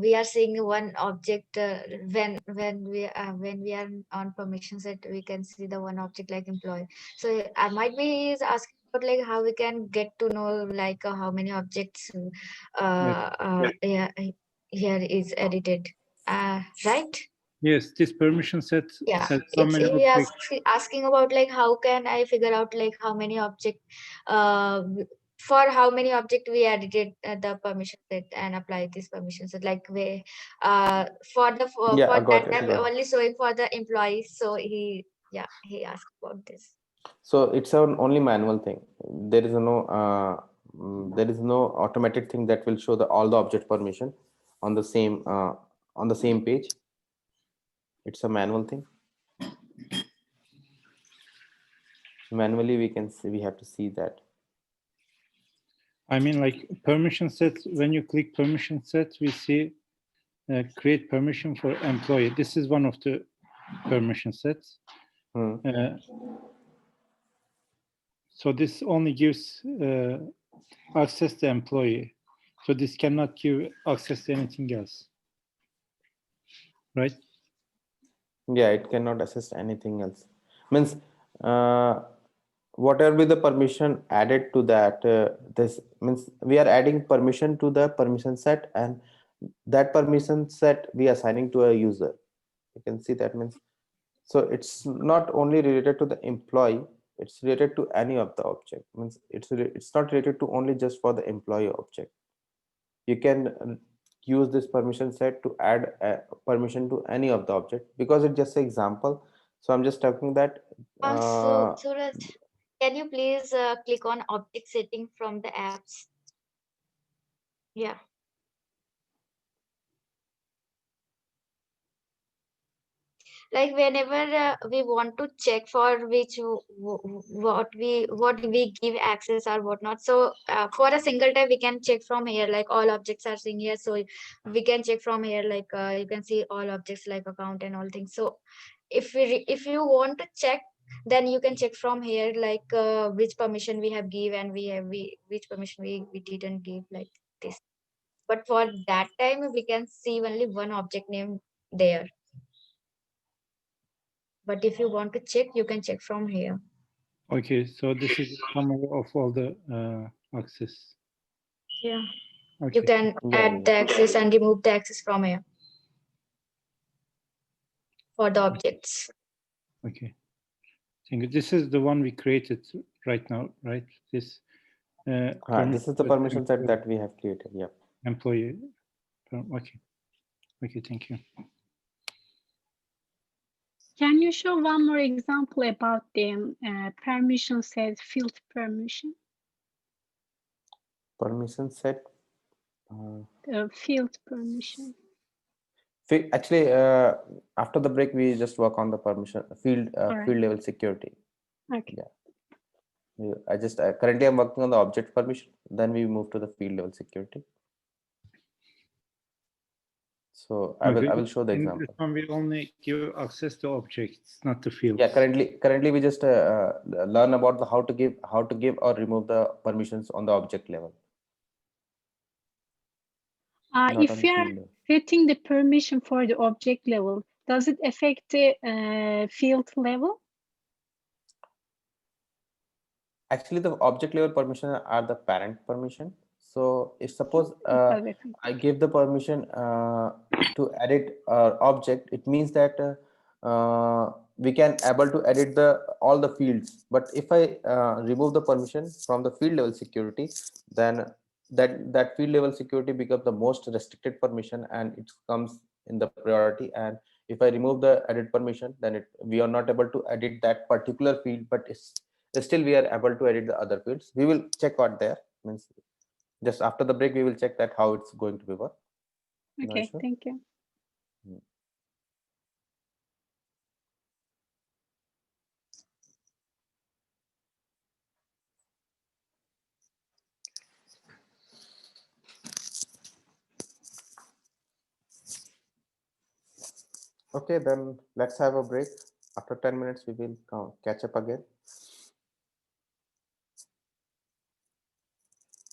we are seeing one object when we are on permission set, we can see the one object like employee. So might be he's asking about like how we can get to know like how many objects here is edited, right? Yes, this permission set Yeah, has so many he objects. asking about like how can I figure out like how many object for how many object we edited the permission set and apply this permission set, like we for Yeah, I for got that it. time Got it. only showing for the employees, so he asked about this. So it's an only manual thing. There is there is no automatic thing that will show all the object permission on the same page. It's a manual thing. Manually, we have to see that. I mean, like permission sets, when you click permission set, we see create permission for employee. This is one of the permission sets. So this only gives access to employee. So this cannot give access to anything else, right? Yeah, it cannot assist anything else. Means whatever be the permission added to that, this means we are adding permission to the permission set, and that permission set we are assigning to a user. You can see that means, so it's not only related to the employee, it's related to any of the object. Means it's not related to only just for the employee object. You can use this permission set to add a permission to any of the object, because it's just an example. So I'm just talking that So Suraj, can you please click on object setting from the apps? Yeah. Like whenever we want to check for which what we give access or whatnot, so for a single time we can check from here, like all objects are seen here, so we can check from here, like you can see all objects like account and all things. So if you want to check, then you can check from here, like which permission we have give and which permission we didn't give, like this. But for that time we can see only one object name there. But if you want to check, you can check from here. Okay, so this is summary of all the access. Yeah. Okay. You can add the access and remove the access from here for the objects. Okay. Thank you. This is the one we created right now, right? This. This is the permission set that we have created. Yeah. Employee. Okay. Okay. Thank you. Can you show one more example about the permission set, field permission? Permission set. Field permission. Actually, after the break, we just work on the permission field field level security. Okay. Yeah. I just currently I'm working on the object permission. Then we move to the field level security. So I will show the example. This one we only give access to objects, not to fields. Yeah, currently we just learn about how to give or remove the permissions on the object level. If we are setting the permission for the object level, does it affect the field level? Actually, the object level permission are the parent permission. So if suppose I give the permission to edit object, it means that we can able to edit all the fields. But if I remove the permission from the field level security, then that field level security becomes the most restricted permission, and it comes in the priority. And if I remove the edit permission, then we are not able to edit that particular field, but still we are able to edit the other fields. We will check out there. Means just after the break, we will check that how it's going to be work. Okay, thank you. Okay, then let's have a break. After 10 minutes, we will catch up again.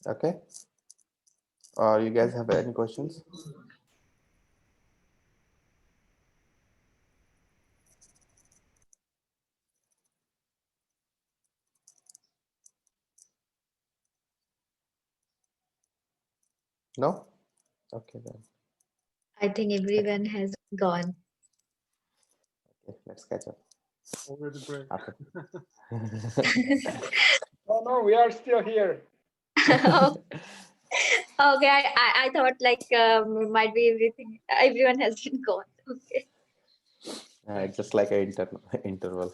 Okay. You guys have any questions? No? Okay then. I think everyone has gone. Okay, let's catch up. Over the break. After. Oh no, we are still here. Okay, I thought like might be everyone has been gone. Okay. It's just like an interval.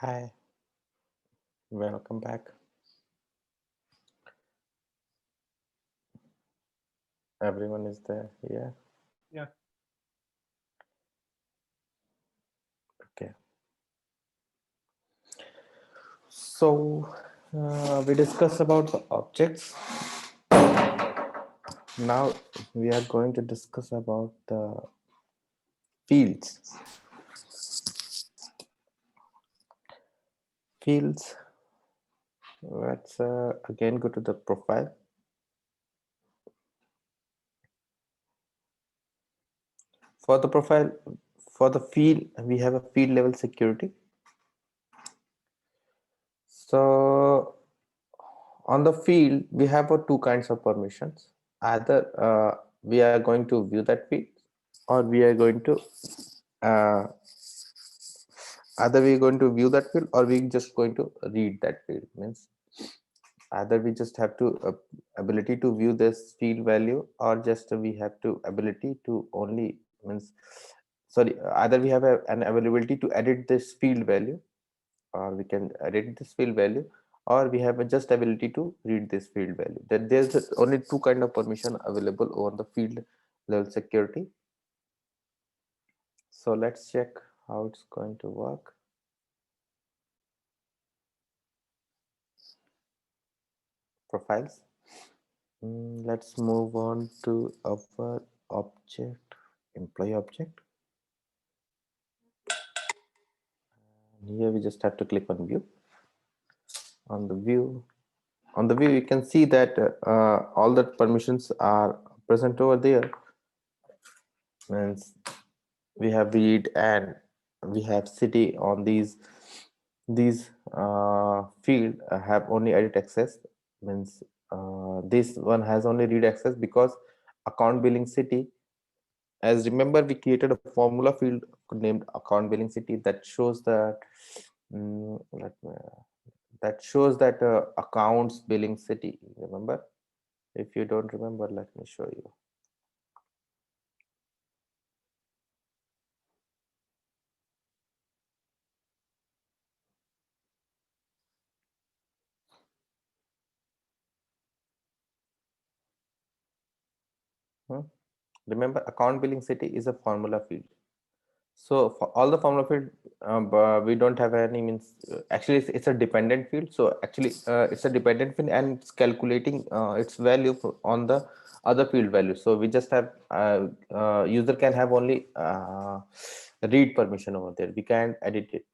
Hi, welcome back. Everyone is there. Yeah. Yeah. Okay. So we discussed about the objects. Now we are going to discuss about the fields. Fields. Let's again go to the profile. For the profile, for the field, we have a field level security. So on the field, we have two kinds of permissions. Either we are going to view that field, or we are going to either we are going to view that field, or we just going to read that field. Means either we just have to ability to view this field value, or just we have to ability to only means sorry, either we have an availability to edit this field value, or we can edit this field value, or we have a just ability to read this field value. That there's only two kind of permission available over the field level security. So let's check how it's going to work. Profiles. Let's move on to our object, employee object. And here we just have to click on view. On the view, you can see that all the permissions are present over there. Means we have read and we have city on these field have only edit access. Means this one has only read access because account billing city, as remember we created a formula field named account billing city that shows that accounts billing city. Remember? If you don't remember, let me show you. Remember, account billing city is a formula field. So for all the formula field, we don't have any means. Actually, it's a dependent field. So actually, it's a dependent field, and it's calculating its value on the other field value. So we just have user can have only read permission over there. We can't edit it.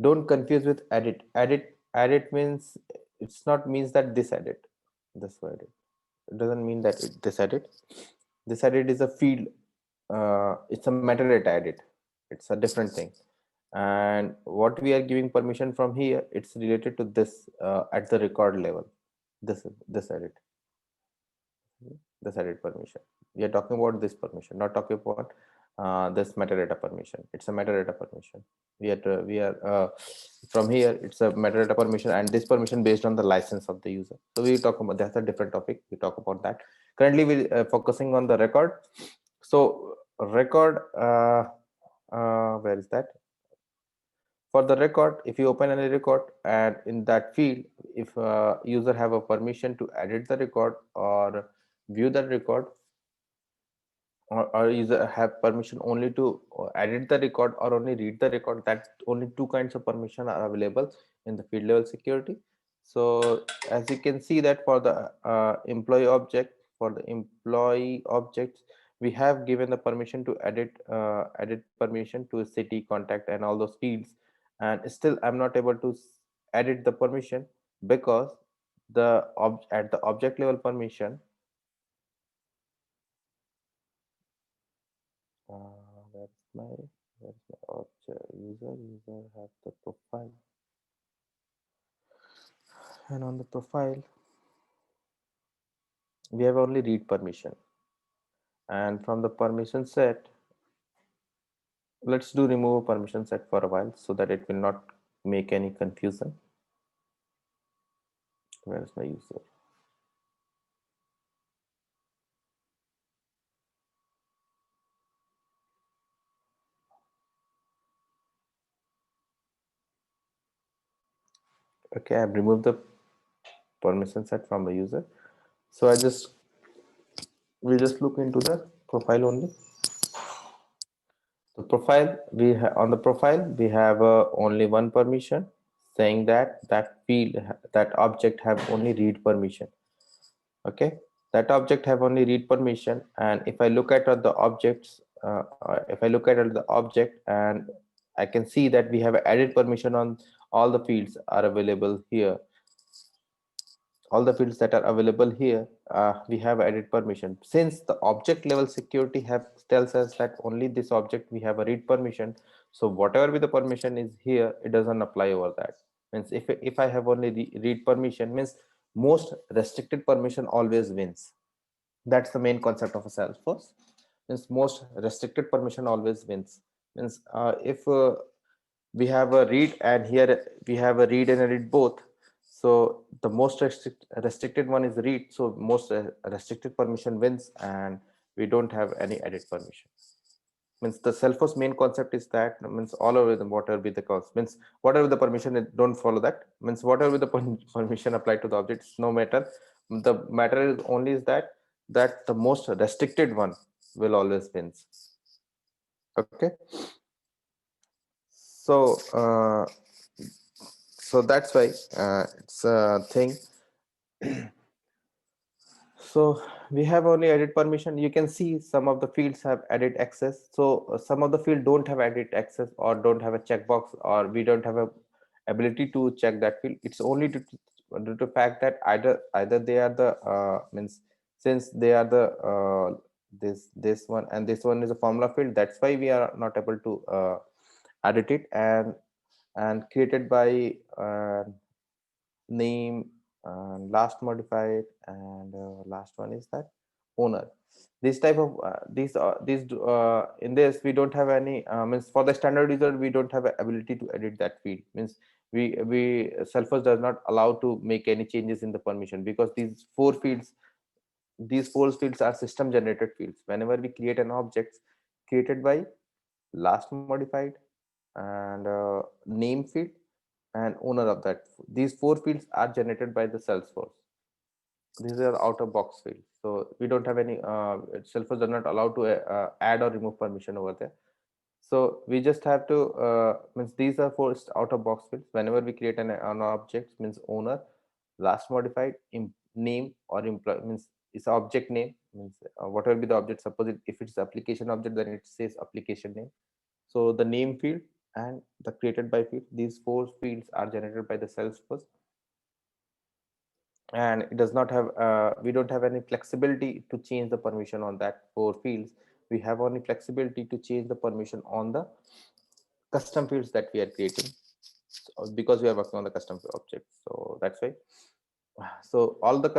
Don't confuse with edit. Edit means it's not means that this edit. This way edit. It doesn't mean that this edit. This edit is a field. It's a metadata edit. It's a different thing. And what we are giving permission from here, it's related to this at the record level. This edit. This edit permission. We are talking about this permission, not talking about this metadata permission. It's a metadata permission. We are from here. It's a metadata permission, and this permission based on the license of the user. So we talk about that's a different topic. We talk about that. Currently, we focusing on the record. So record. Where is that? For the record, if you open any record and in that field, if user have a permission to edit the record or view the record, or user have permission only to edit the record or only read the record, that only two kinds of permission are available in the field level security. So as you can see that for the employee object, we have given the permission to edit permission to city, contact, and all those fields, and still I'm not able to edit the permission because at the object level permission, where's my object user have the profile, and on the profile we have only read permission, and from the permission set, let's do remove a permission set for a while so that it will not make any confusion. Where's my user? Okay, I've removed the permission set from the user. So we'll just look into the profile only. The profile, on the profile we have only one permission, saying that that object have only read permission. Okay, that object have only read permission. And if I look at the objects, if I look at the object, and I can see that we have added permission on all the fields are available here. All the fields that are available here, we have added permission. Since the object level security tells us that only this object we have a read permission, so whatever be the permission is here, it doesn't apply over that. Means if I have only read permission, means most restricted permission always wins. That's the main concept of a Salesforce. Means most restricted permission always wins. Means if we have a read, and here we have a read and a read both, so the most restricted one is read, so most restricted permission wins, and we don't have any edit permission. Means the Salesforce main concept is that, means all over the whatever be the cause, means whatever the permission, don't follow that. Means whatever the permission applied to the objects, no matter. The matter is only is that the most restricted one will always wins. Okay, so so that's why it's a thing. So we have only edit permission. You can see some of the fields have edit access. So some of the field don't have edit access, or don't have a checkbox, or we don't have a ability to check that field. It's only due to the fact that either they are the means, since they are the this one and this one is a formula field, that's why we are not able to edit it. And created by name, last modified, and last one is that owner. This type of these in this we don't have any means for the standard user, we don't have a ability to edit that field. Means we Salesforce does not allow to make any changes in the permission, because these four fields are system generated fields. Whenever we create an object created by last modified, and name field, and owner of that, these four fields are generated by the Salesforce. These are out of box fields, so we don't have any Salesforce does not allow to add or remove permission over there. So we just have to means these are four out of box fields. Whenever we create an object, means owner, last modified, name, or employee, means it's object name, means whatever be the object. Suppose if it's application object, then it says application name. So the name field and the created by field, these four fields are generated by the Salesforce. And it does not have we don't have any flexibility to change the permission on that four fields. We have only flexibility to change the permission on the custom fields that we are creating, because we are working on the custom objects. So that's why, so all the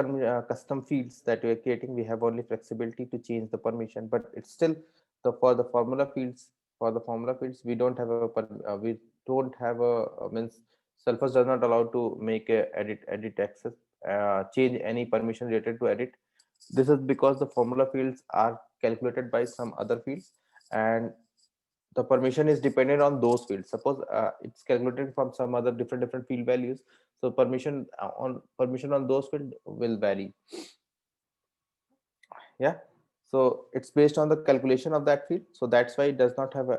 custom fields that we are creating, we have only flexibility to change the permission. But it's still for the formula fields, we don't have a means Salesforce does not allow to make a edit access, change any permission related to edit. This is because the formula fields are calculated by some other fields, and the permission is dependent on those fields. Suppose it's calculated from some other different field values, so permission on those fields will vary. Yeah, so it's based on the calculation of that field. So that's why it does not have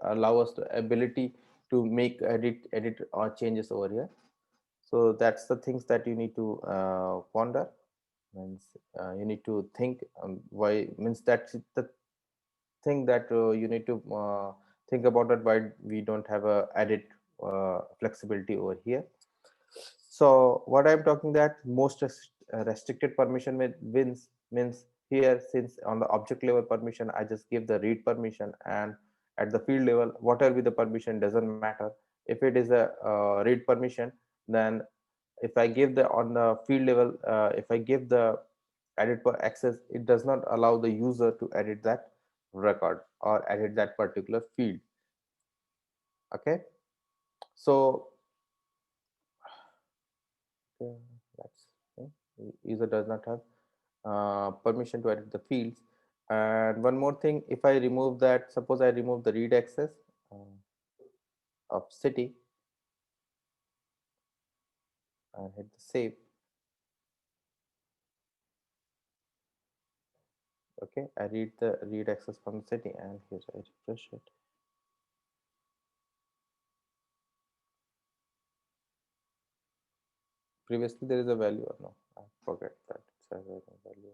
allow us the ability to make edit or changes over here. So that's the things that you need to ponder. Means you need to think why, means that's the thing that you need to think about it, why we don't have a edit flexibility over here. So what I'm talking, that most restricted permission wins, means here, since on the object level permission I just give the read permission, and at the field level whatever be the permission doesn't matter. If it is a read permission, then if I give the on the field level, if I give the edit per access, it does not allow the user to edit that record or edit that particular field. Okay, so that's user does not have permission to edit the fields. And one more thing, if I remove that, suppose I remove the read access of city, and hit the save. Okay, I read the read access from the city, and here I refresh it. Previously there is a value or no? I forget that it's a value.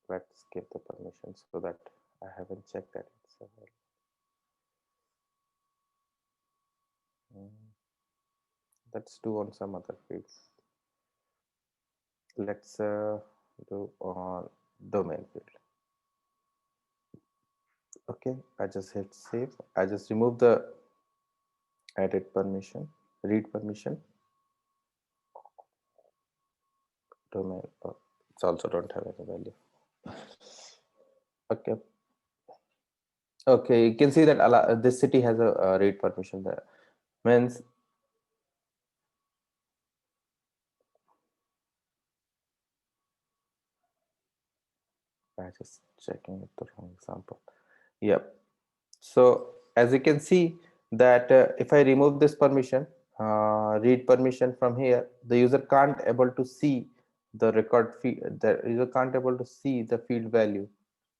Let's give the permission so that I haven't checked that it's a value. Let's do on some other fields. Let's do on domain field. Okay, I just hit save. I just remove the edit permission, read permission. Domain, oh, it's also don't have any value. Okay. Okay, you can see that this city has a read permission there. Means I just checking it the wrong example. Yep. So as you can see that if I remove this permission, read permission from here, the user can't able to see the record field. The user can't able to see the field value.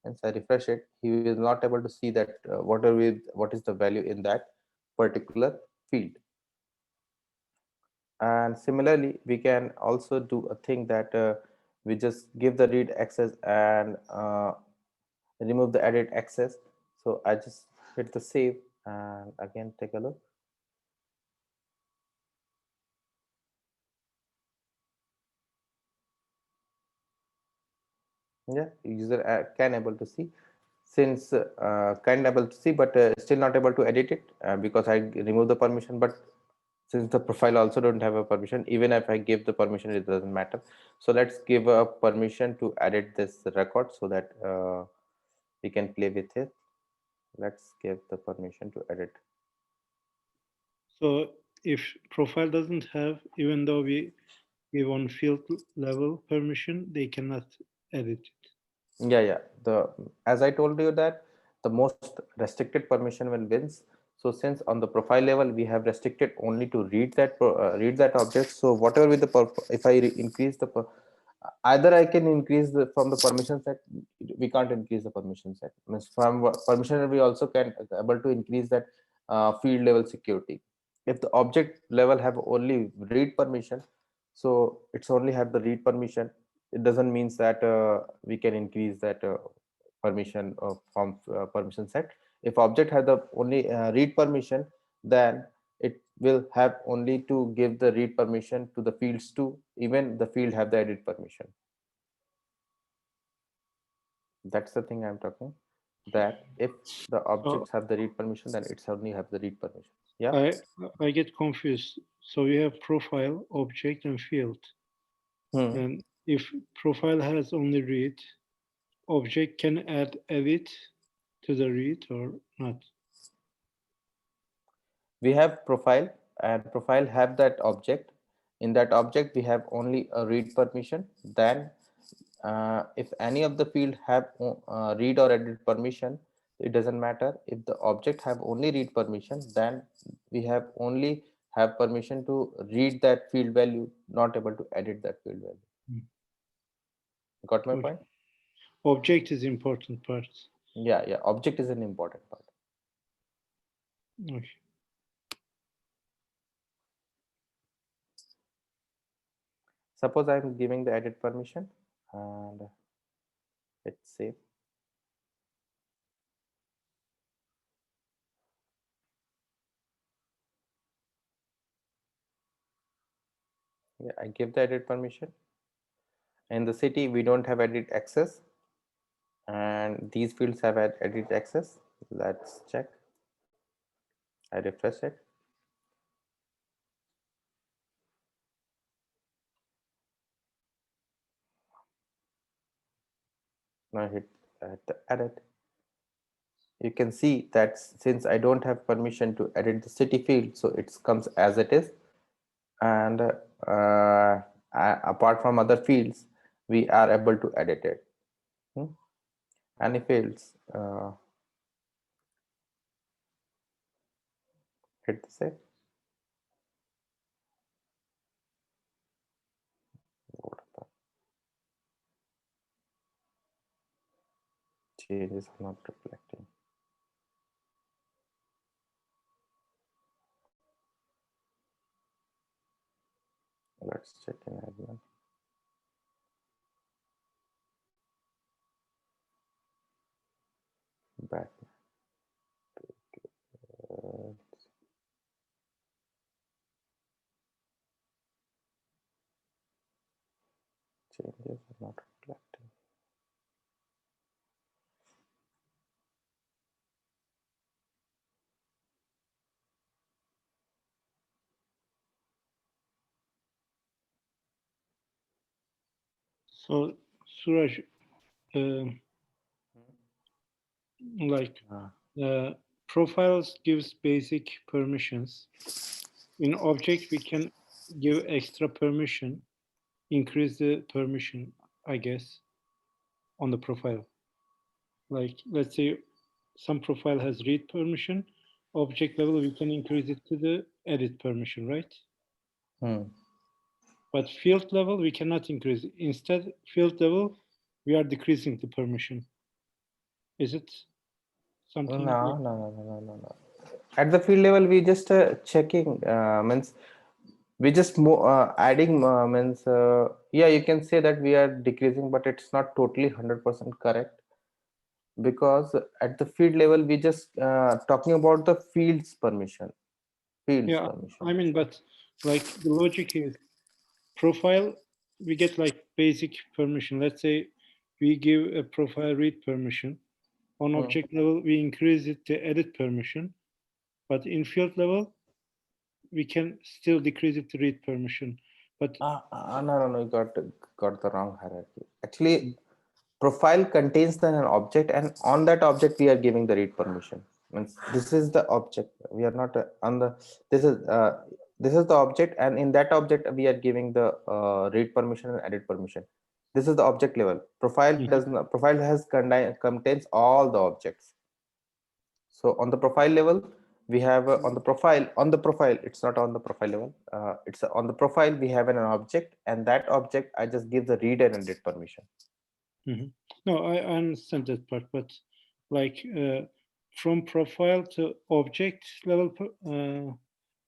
And so I refresh it, he is not able to see that what is the value in that particular field. And similarly, we can also do a thing that we just give the read access and remove the edit access. So I just hit the save and again take a look. Yeah, user can able to see, since can able to see, but still not able to edit it because I remove the permission. But since the profile also don't have a permission, even if I give the permission, it doesn't matter. So let's give a permission to edit this record so that we can play with it. Let's give the permission to edit. So if profile doesn't have, even though we give on field level permission, they cannot edit it. Yeah, as I told you that the most restricted permission will wins. So since on the profile level we have restricted only to read that object, so whatever with the if I increase the either I can increase from the permission set, we can't increase the permission set. Means from permission we also can able to increase that field level security. If the object level have only read permission, so it's only have the read permission. It doesn't means that we can increase that permission from permission set. If object has the only read permission, then it will have only to give the read permission to the fields too. Even the field have the edit permission. That's the thing I'm talking. That if the objects have the read permission, then it's only have the read permission. Yeah. I get confused. So we have profile, object, and field. And if profile has only read, object can add edit to the read or not? We have profile, and profile have that object. In that object we have only a read permission. Then if any of the field have read or edit permission, it doesn't matter. If the object have only read permission, then we have only have permission to read that field value, not able to edit that field value. Got my point? Object is important part. Yeah, object is an important part. Okay. Suppose I'm giving the edit permission and let's save. Yeah, I give the edit permission. In the city, we don't have edit access, and these fields have edit access. Let's check. I refresh it. Now I hit the edit. You can see that since I don't have permission to edit the city field, so it comes as it is. And apart from other fields, we are able to edit it. Any fields, hit the save. Changes are not reflecting. Let's check in admin. Back. Changes are not reflecting. So, Suraj, like profiles gives basic permissions. In object, we can give extra permission, increase the permission, I guess, on the profile. Like, let's say some profile has read permission, object level, we can increase it to the edit permission, right? But field level, we cannot increase. Instead, field level, we are decreasing the permission. Is it something? No. At the field level, we just checking means we just adding means yeah, you can say that we are decreasing, but it's not totally 100% correct, because at the field level we just talking about the fields permission. Yeah, I mean, but like the logic is profile, we get like basic permission. Let's say we give a profile read permission. On object level, we increase it to edit permission, but in field level, we can still decrease it to read permission. But no, you got the wrong hierarchy. Actually, profile contains an object, and on that object we are giving the read permission. Means this is the object. We are not on the this is the object, and in that object we are giving the read permission and edit permission. This is the object level. Profile does not. Profile has contains all the objects. So on the profile level, we have on the profile, it's not on the profile level. It's on the profile. We have an object, and that object I just give the read and edit permission. No, I understand that part, but like from profile to object level,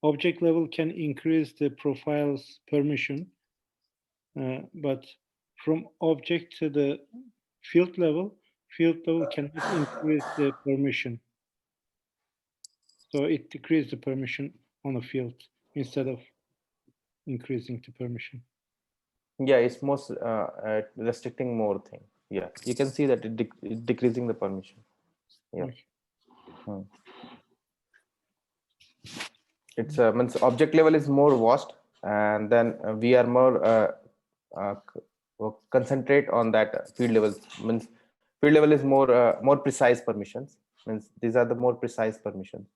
object level can increase the profile's permission, but from object to the field level cannot increase the permission. So it decreases the permission on the field instead of increasing the permission. Yeah, it's most restricting more thing. Yeah, you can see that it decreasing the permission. Yeah. Okay. It's means object level is more vast, and then we are more concentrate on that field level. Means field level is more precise permissions. Means these are the more precise permissions.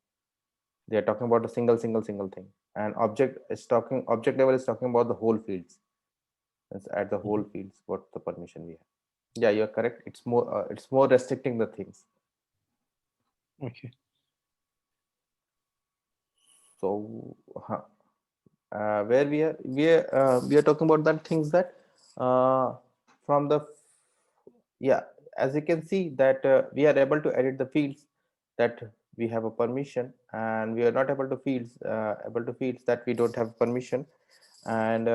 They are talking about a single thing, and object level is talking about the whole fields. It's at the whole fields what the permission we have. Yeah, you're correct. It's more restricting the things. Okay. So where we are talking about that things that from the as you can see that we are able to edit the fields that we have a permission, and we are not able to fields that we don't have permission. And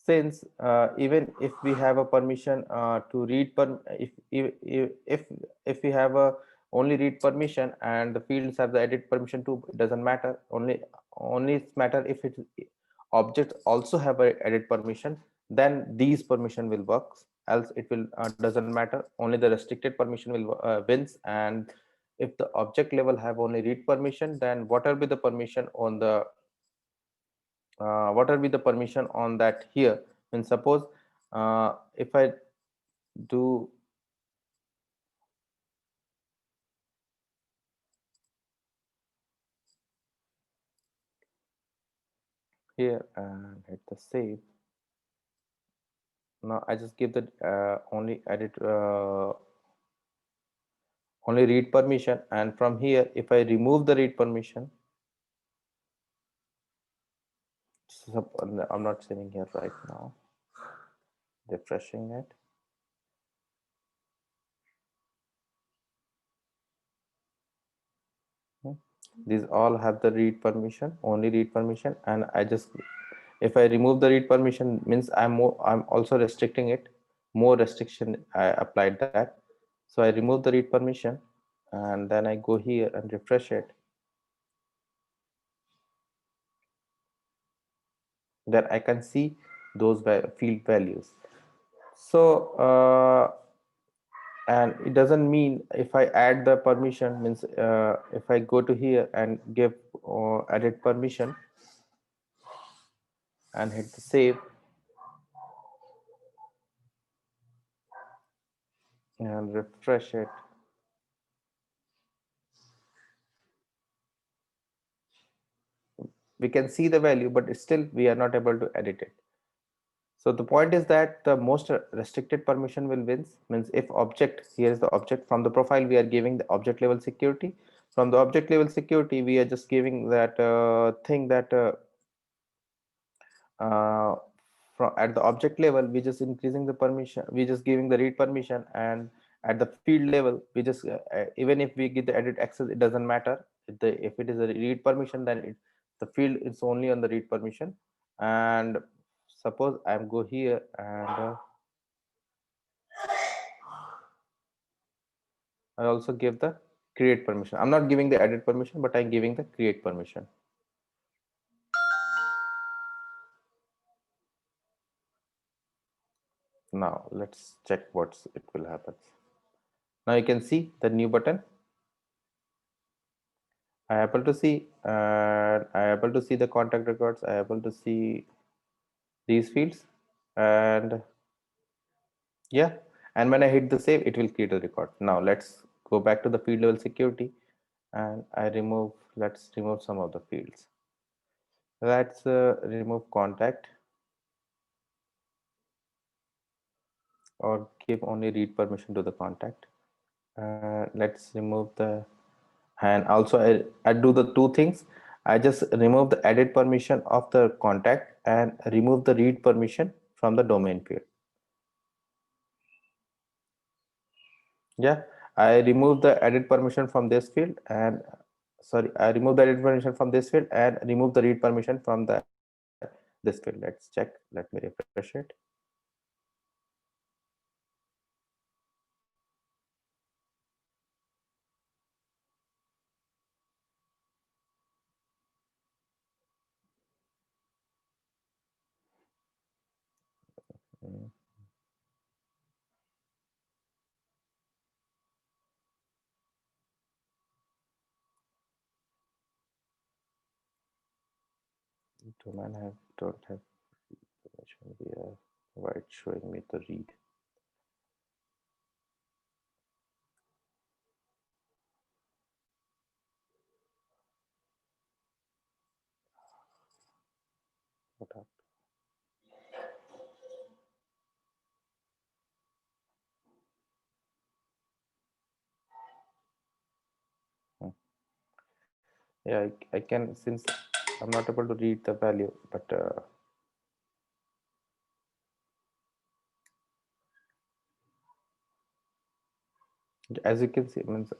since even if we have a permission to read if we have a only read permission and the fields have the edit permission too, it doesn't matter. Only it's matter if it objects also have a edit permission, then these permission will work, else it will doesn't matter. Only the restricted permission will wins. And if the object level have only read permission, then what will be the permission on the what will be the permission on that here. And suppose if I do here and hit the save, now I just give the only edit only read permission, and from here if I remove the read permission, I'm not saving here right now, refreshing it. These all have the read permission, only read permission, and I just, if I remove the read permission, means I'm also restricting it, more restriction I applied that. So I remove the read permission, and then I go here and refresh it. Then I can see those field values. So and it doesn't mean if I add the permission, means if I go to here and give edit permission and hit the save and refresh it, we can see the value, but still we are not able to edit it. So the point is that the most restricted permission will wins, means if object, here is the object, from the profile we are giving the object level security. From the object level security we are just giving that thing that from at the object level we just increasing the permission, we just giving the read permission, and at the field level we just even if we give the edit access, it doesn't matter. If it is a read permission, then the field is only on the read permission. And suppose I'm go here and I also give the create permission. I'm not giving the edit permission, but I'm giving the create permission. Now let's check what's it will happen. Now you can see the new button. I able to see, I able to see the contact records. I able to see these fields, and yeah, and when I hit the save, it will create a record. Now let's go back to the field level security, and I remove. Let's remove some of the fields. Let's remove contact, or give only read permission to the contact. Let's remove the, and also I do the two things. I just remove the edit permission of the contact and remove the read permission from the domain field. Yeah, I remove the edit permission from this field, and sorry, I remove the edit permission from this field and remove the read permission from this field. Let's check. Let me refresh it. Domain don't have permission here. Why it's showing me the read? What happened? Yeah, I can, since I'm not able to read the value, but as you can see, means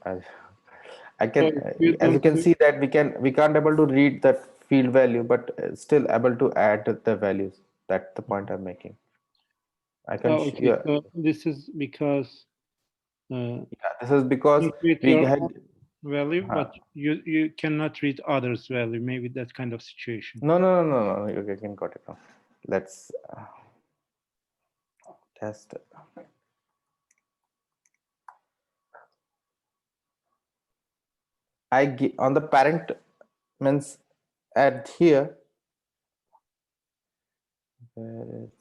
I can, as you can see that we can't able to read that field value, but still able to add the values. That's the point I'm making. I can okay, so this is because yeah, this is because we had value, but you cannot read others' value. Maybe that kind of situation. No, you can got it now. Let's test. I give on the parent, means at here where is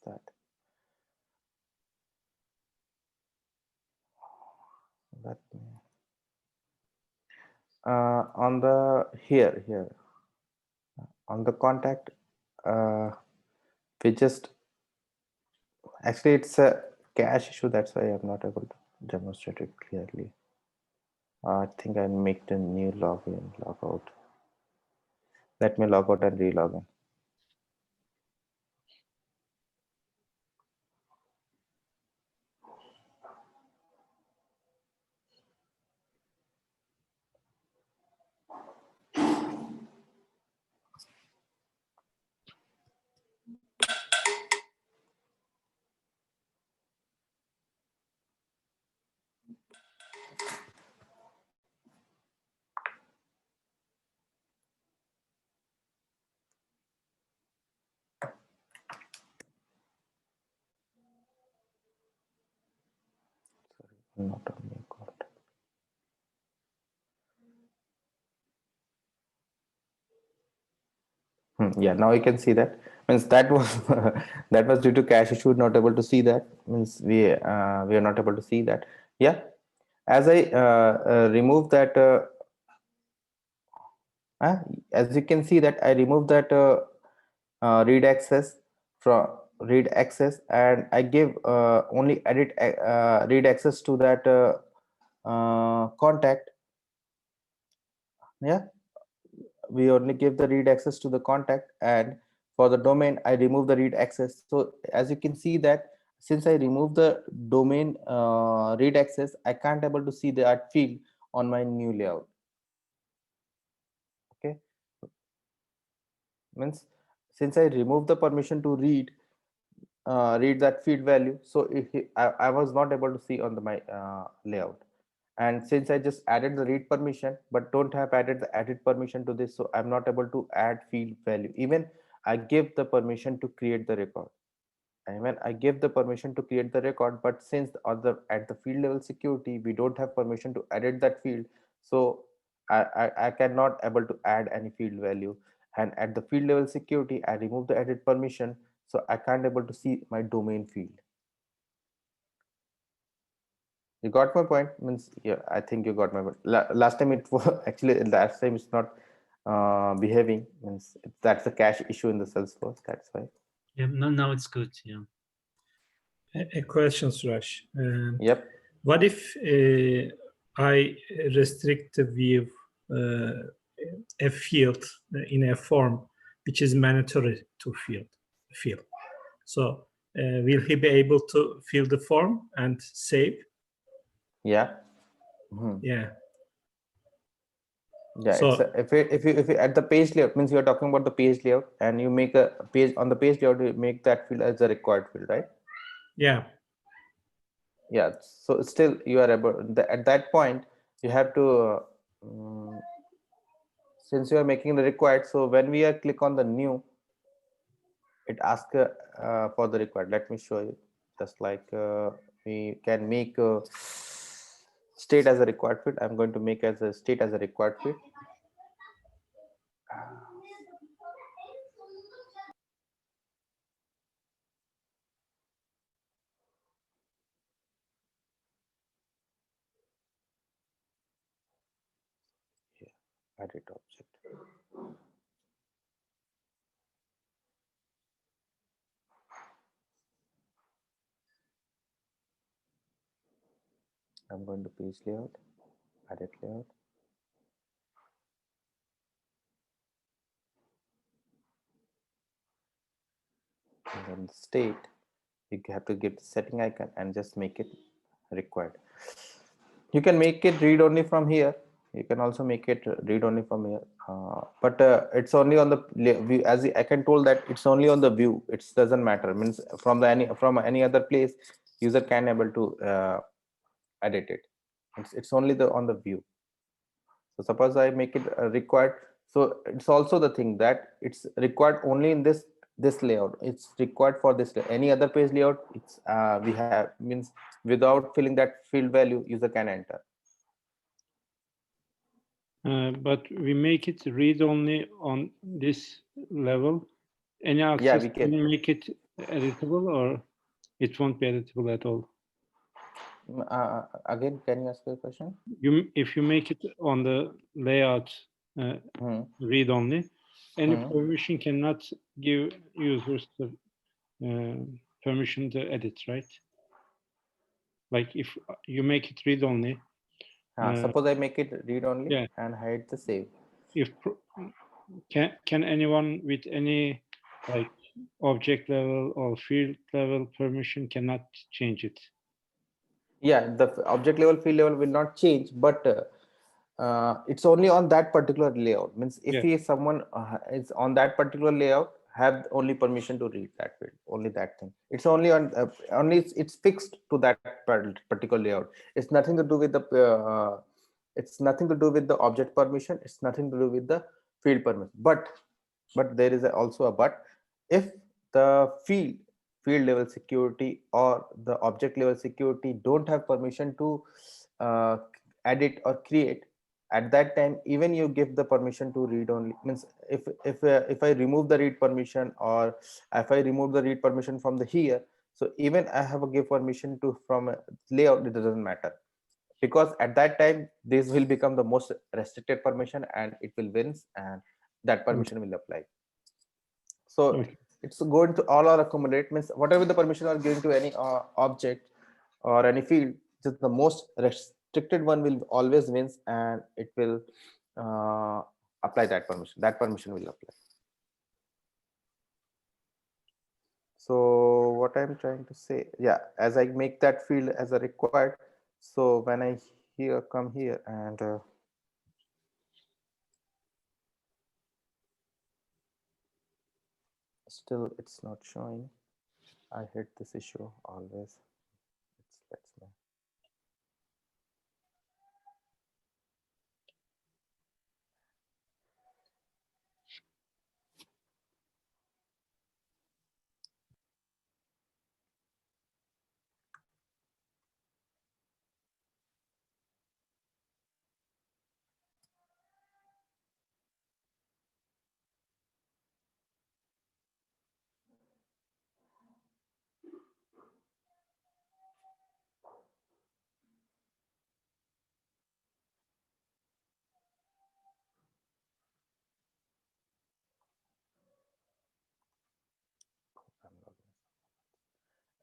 that? Let me on the here on the contact, we just actually it's cache issue. That's why I'm not able to demonstrate it clearly. I think I'll make the new login, log out. Let me log out and re-log in. Not on my account. Yeah, now you can see that. Means that was that was due to cache issue. Not able to see that. Means we are not able to see that. Yeah, as I remove that. As you can see that I removed that read access from read access, and I give only edit read access to that contact. Yeah, we only give the read access to the contact, and for the domain I remove the read access. So as you can see that since I remove the domain read access, I can't able to see that field on my new layout. Okay, means since I remove the permission to read that field value, so I was not able to see on the my layout. And since I just added the read permission but don't have added the edit permission to this, so I'm not able to add field value. Even I give the permission to create the record, and when I give the permission to create the record, but since at the field level security we don't have permission to edit that field, so I cannot able to add any field value. And at the field level security I remove the edit permission, so I can't able to see my domain field. You got my point? Means yeah, I think you got my point. Last time it was actually last time it's not behaving. Means that's a cache issue in the Salesforce. That's why. Yeah, now it's good. Yeah. A question, Suraj. Yep. What if I restrict the view a field in a form which is mandatory to fill? So will he be able to fill the form and save? Yeah. Yeah. Yeah. So if you at the page layout, means you're talking about the page layout, and you make a page on the page layout, you make that field as a required field, right? Yeah. Yeah. So still you are able at that point you have to since you are making the required, so when we are click on the new, it asks for the required. Let me show you. Just like we can make state as a required field. I'm going to make as a state as a required field. Edit object. I'm going to page layout, edit layout. And then the state, you have to give the setting icon and just make it required. You can make it read only from here. You can also make it read only from here, but it's only on the view. As I can told that it's only on the view. It doesn't matter. Means from any other place, user can able to edit it. It's only on the view. So suppose I make it required. So it's also the thing that it's required only in this layout. It's required for this any other page layout. It's we have means without filling that field value, user can enter. But we make it read only on this level. Any access, yeah, we can make it editable, or it won't be editable at all. Again, can you ask the question? If you make it on the layout read only, any permission cannot give users the permission to edit, right? Like if you make it read only. Suppose I make it read only, yeah. and hide the save. If can anyone with any like object level or field level permission cannot change it? Yeah, the object level, field level will not change, but it's only on that particular layout. Means if Yeah. someone is on that particular layout, have only permission to read that field, only that thing. It's only on it's fixed to that particular layout. It's nothing to do with the it's nothing to do with the object permission. It's nothing to do with the field permission. But there is also a but. If the field level security or the object level security don't have permission to edit or create, at that time even you give the permission to read only. Means if I remove the read permission, or if I remove the read permission from the here, so even I have a give permission to from a layout, it doesn't matter, because at that time this will become the most restricted permission and it will wins, and that permission will apply. So it's going to all or accumulate, means whatever the permission are giving to any object or any field, just the most restricted one will always wins, and it will apply that permission. That permission will apply. So what I'm trying to say, yeah, as I make that field as a required, so when I here come here and still it's not showing. I hate this issue always. Let's know.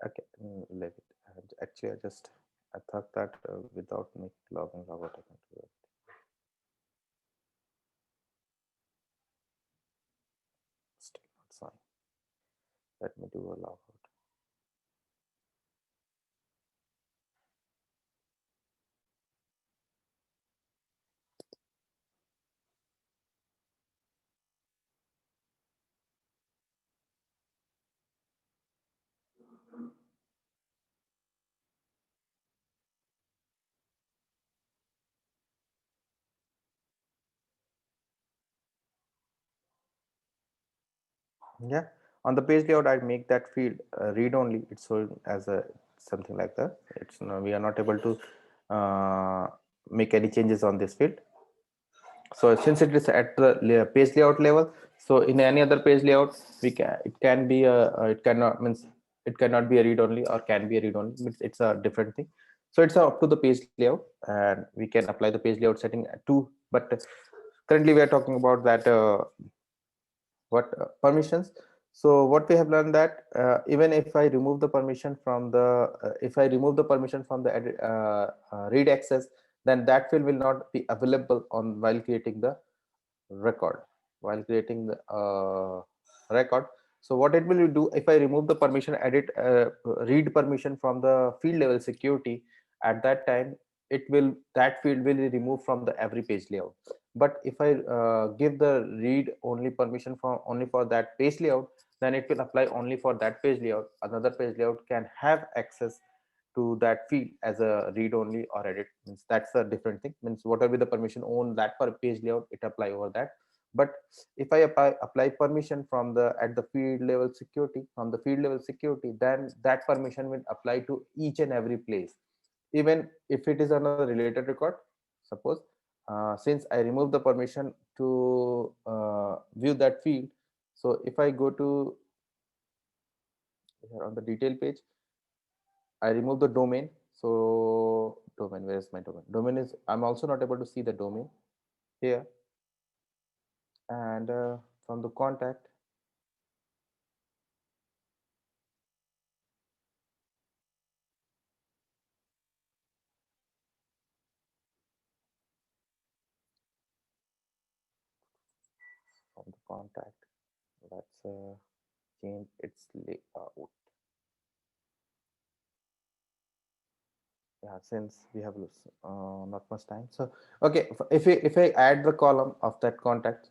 Okay, leave it. Actually, I thought that without me logging logout, I can do it. Still not sign. Let me do a logout. Yeah, on the page layout, I make that field read only. It's showing as a something like that. It's we are not able to make any changes on this field. So since it is at the page layout level, so in any other page layout, it can be it cannot, means it cannot be a read only or can be a read only. It's a different thing. So it's up to the page layout, and we can apply the page layout setting too. But currently we are talking about that permissions. So what we have learned that even if I remove the permission from the edit, read access, then that field will not be available on while creating the record. Record. So what it will do, if I remove the permission edit read permission from the field level security, at that time that field will be removed from the every page layout. But if I give the read only permission for that page layout, then it will apply only for that page layout. Another page layout can have access to that field as a read only or edit. Means that's a different thing. Means whatever the permission on that per page layout, it apply over that. But if I apply permission from the at the field level security, then that permission will apply to each and every place, even if it is another related record. Suppose since I remove the permission to view that field, so if I go to here on the detail page, I remove the domain. So domain, where is my domain? Domain is, I'm also not able to see the domain here. And from the contact, contact. Let's change its layout. Yeah, since we have not much time, so okay, if I add the column of that contact,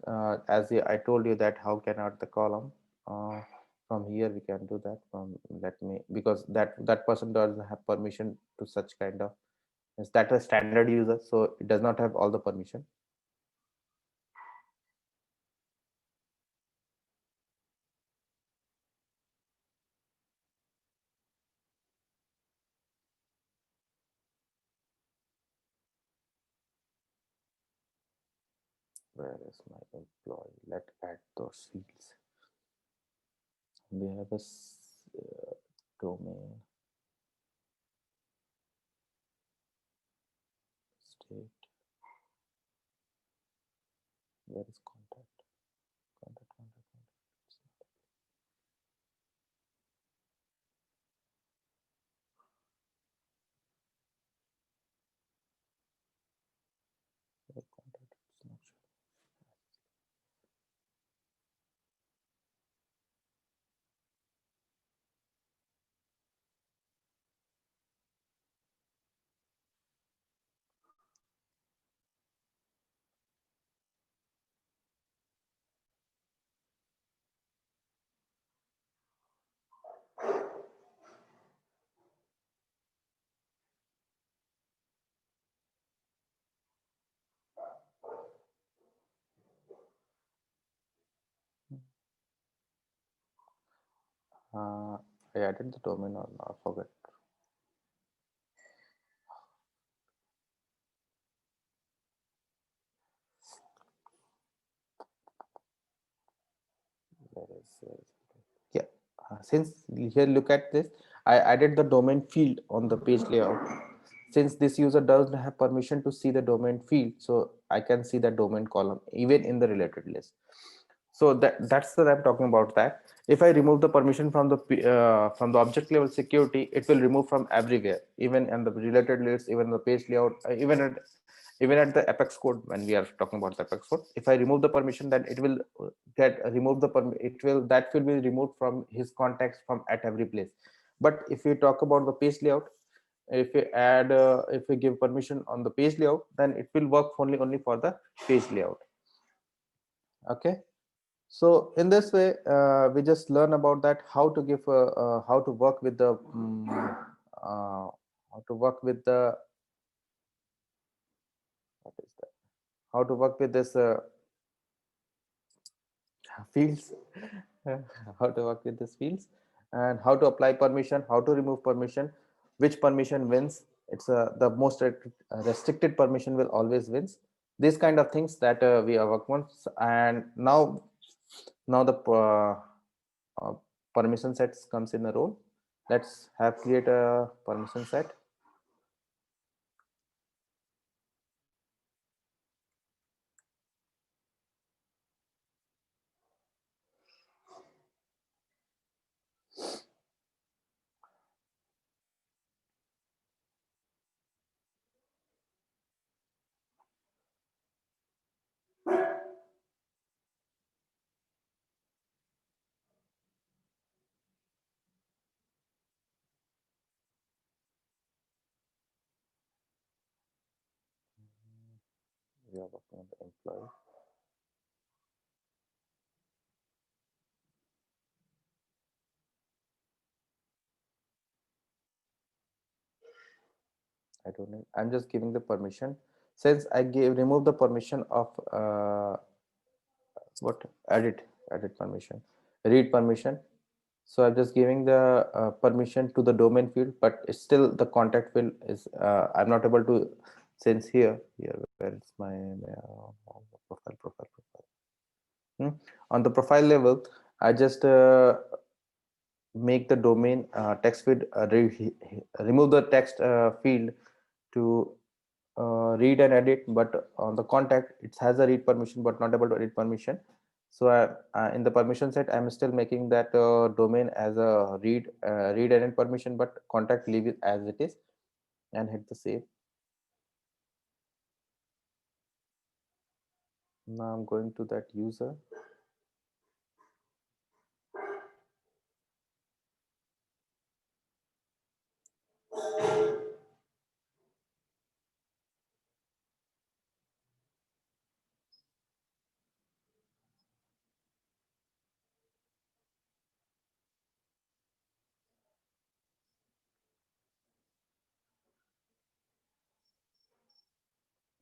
as I told you that how can add the column, from here we can do that. Let me, because that person doesn't have permission to such kind of, is that a standard user, so it does not have all the permission. Where is my employee? Let's add those fields. We have a domain, state. Where is contact? Contact. Where contact? It's not sure. I added the domain or not, I forget. Yeah, since here look at this, I added the domain field on the page layout. Since this user doesn't have permission to see the domain field, so I can see the domain column even in the related list. So that's what I'm talking about. That if I remove the permission from the object level security, it will remove from everywhere, even in the related list, even the page layout, even at the Apex code. When we are talking about the Apex code, if I remove the permission, then it will get remove the that will be removed from his context from at every place. But if you talk about the page layout, if you add if you give permission on the page layout, then it will work only for the page layout. Okay, so in this way we just learn about that, how to give how to work with the how to work with the what is that, how to work with this fields how to work with these fields, and how to apply permission, how to remove permission, which permission wins. It's the most restricted permission will always wins. These kind of things that we are working on. And now the permission sets comes in a role. Let's have create a permission set. We are working on the employee. I don't know. I'm just giving the permission. Since I remove the permission of what edit permission, read permission. So I'm just giving the permission to the domain field, but it's still the contact field is I'm not able to, since here where it's my profile. On the profile level, I just make the domain text field remove the text field to read and edit, but on the contact it has a read permission but not able to edit permission. So in the permission set, I'm still making that domain as a read edit permission, but contact leave it as it is, and hit the save. Now I'm going to that user.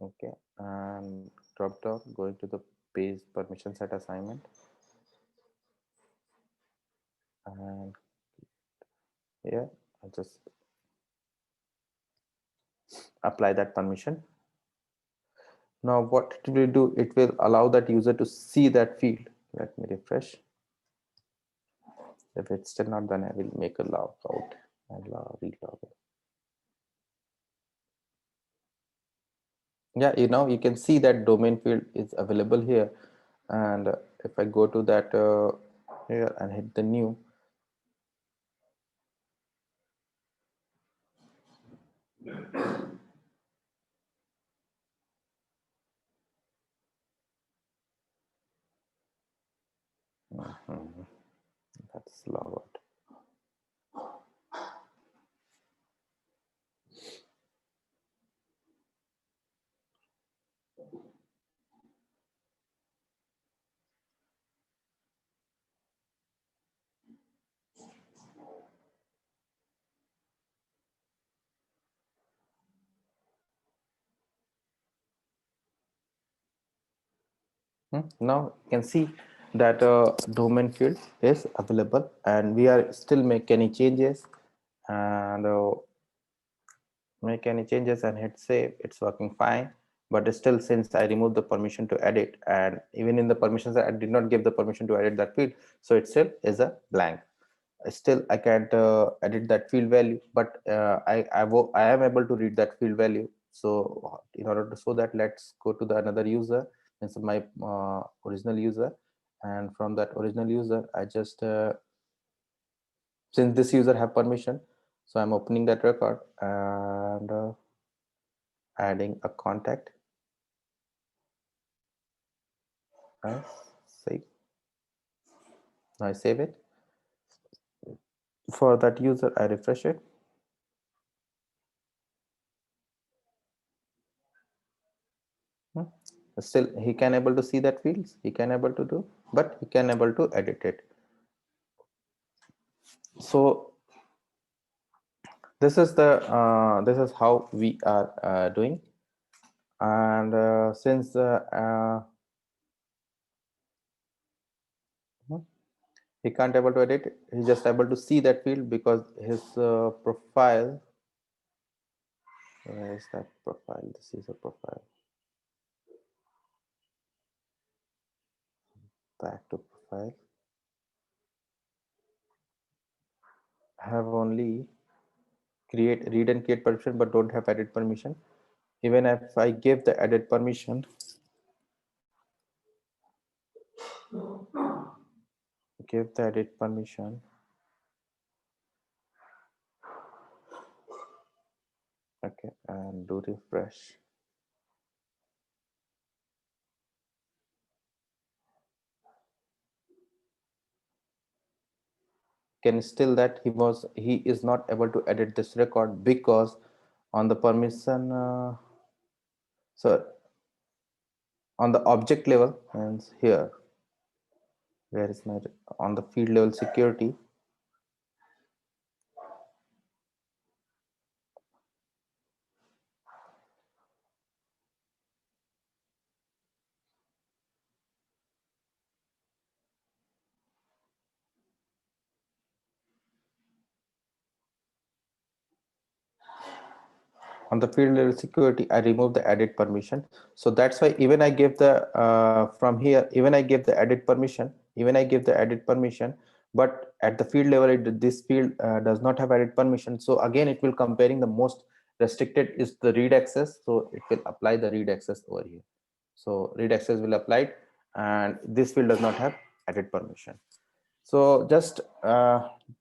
Okay, and drop down, going to the page permission set assignment, and here I'll just apply that permission. Now what it will do, it will allow that user to see that field. Let me refresh. If it's still not done, I will make a log out and relog in. Yeah, now you can see that domain field is available here, and if I go to that here and hit the new, that's log out. Now you can see that domain field is available, and we are still make any changes and hit save. It's working fine, but still, since I removed the permission to edit, and even in the permissions I did not give the permission to edit that field, so it still is a blank. Still I can't edit that field value, but I am able to read that field value. So in order to show that, let's go to the another user. It's my original user, and from that original user I just since this user have permission, so I'm opening that record and adding a contact. Save. Now I save it. For that user I refresh it. Still he can able to see that fields, he can able to do, but he can able to edit it. So this is how we are doing, and since he can't able to edit it, he's just able to see that field because his profile, where is that profile? This is a profile. Back to profile. I have only read and create permission, but don't have edit permission. Even if I give the edit permission, give the edit permission, okay, and do refresh. Can still that he is not able to edit this record because on the permission so on the object level, and here where is my on the field level security, on the field level security I remove the edit permission. So that's why even I give the from here, even I give the edit permission, but at the field level this field does not have edit permission. So again it will comparing the most restricted is the read access, so it will apply the read access over here. So read access will apply, and this field does not have edit permission. So just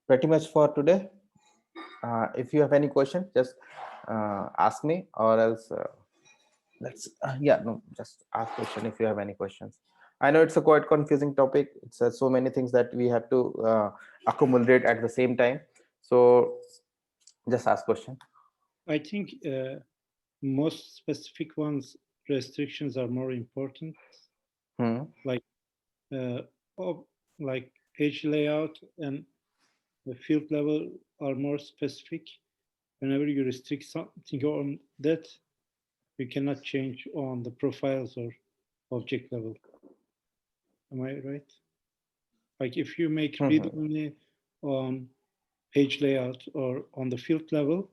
pretty much for today. If you have any question, just ask me, or else let's yeah, no, just ask question if you have any questions. I know it's a quite confusing topic. It's so many things that we have to accumulate at the same time. So just ask question. I think most specific ones, restrictions are more important. Like page layout and the field level are more specific. Whenever you restrict something on that, we cannot change on the profiles or object level. Am I right? Like if you make read only on page layout or on the field level,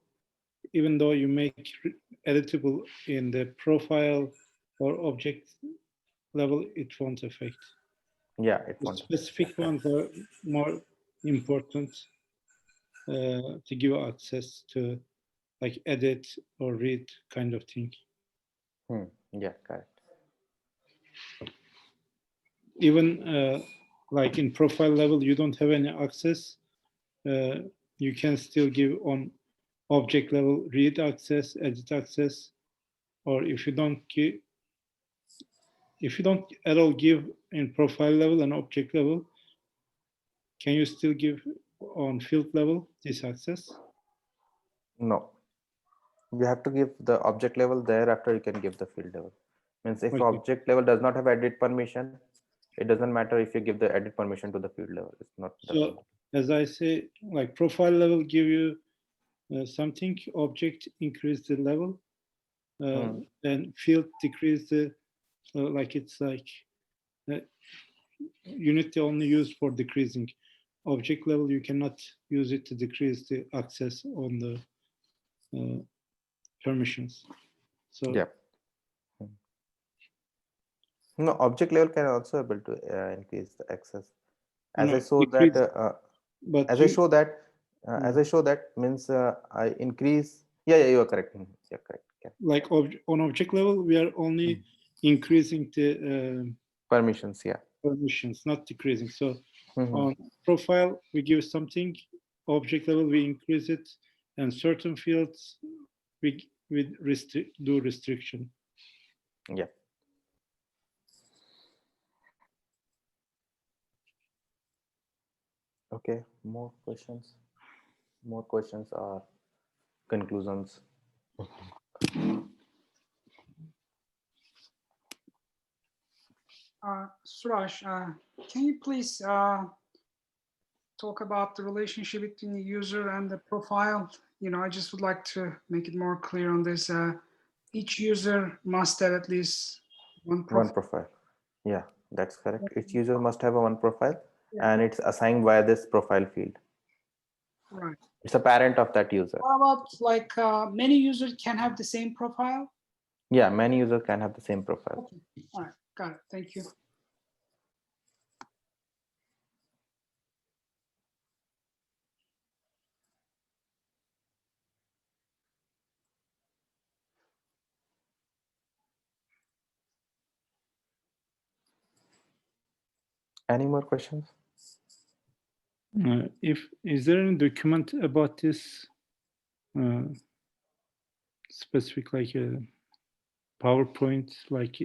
even though you make editable in the profile or object level, it won't affect. Yeah, it The won't. specific ones are more important to give access to like edit or read kind of thing. Yeah, correct. Even like in profile level, you don't have any access. You can still give on object level read access, edit access, or if you don't at all give in profile level and object level, can you still give on field level this access? No. You have to give the object level, thereafter you can give the field level. Means if object level does not have edit permission, it doesn't matter if you give the edit permission to the field level. It's not. So as I say, like profile level give you something, object increase the level, and field decrease the, like it's like Unity only used for decreasing. Object level, you cannot use it to decrease the access on the permissions. So yeah. No, object level can also able to increase the access. As I saw that, as I show that means I increase. Yeah, you are correct. Yeah, correct. Yeah. Like on object level, we are only increasing the permissions. Yeah. Permissions, not decreasing. So on profile, we give something. Object level, we increase it, and certain fields we do restriction. Yeah. Okay, more questions? More questions or conclusions? Suraj, can you please talk about the relationship between the user and the profile? I just would like to make it more clear on this. Each user must have at least one profile. One profile. Yeah, that's correct. Each user must have a one profile, and it's assigned via this profile field. Right. It's a parent of that user. How about like many users can have the same profile? Yeah, many users can have the same profile. Okay. All right, got it. Thank you. Any more questions? Is there any document about this specific, like a PowerPoint, like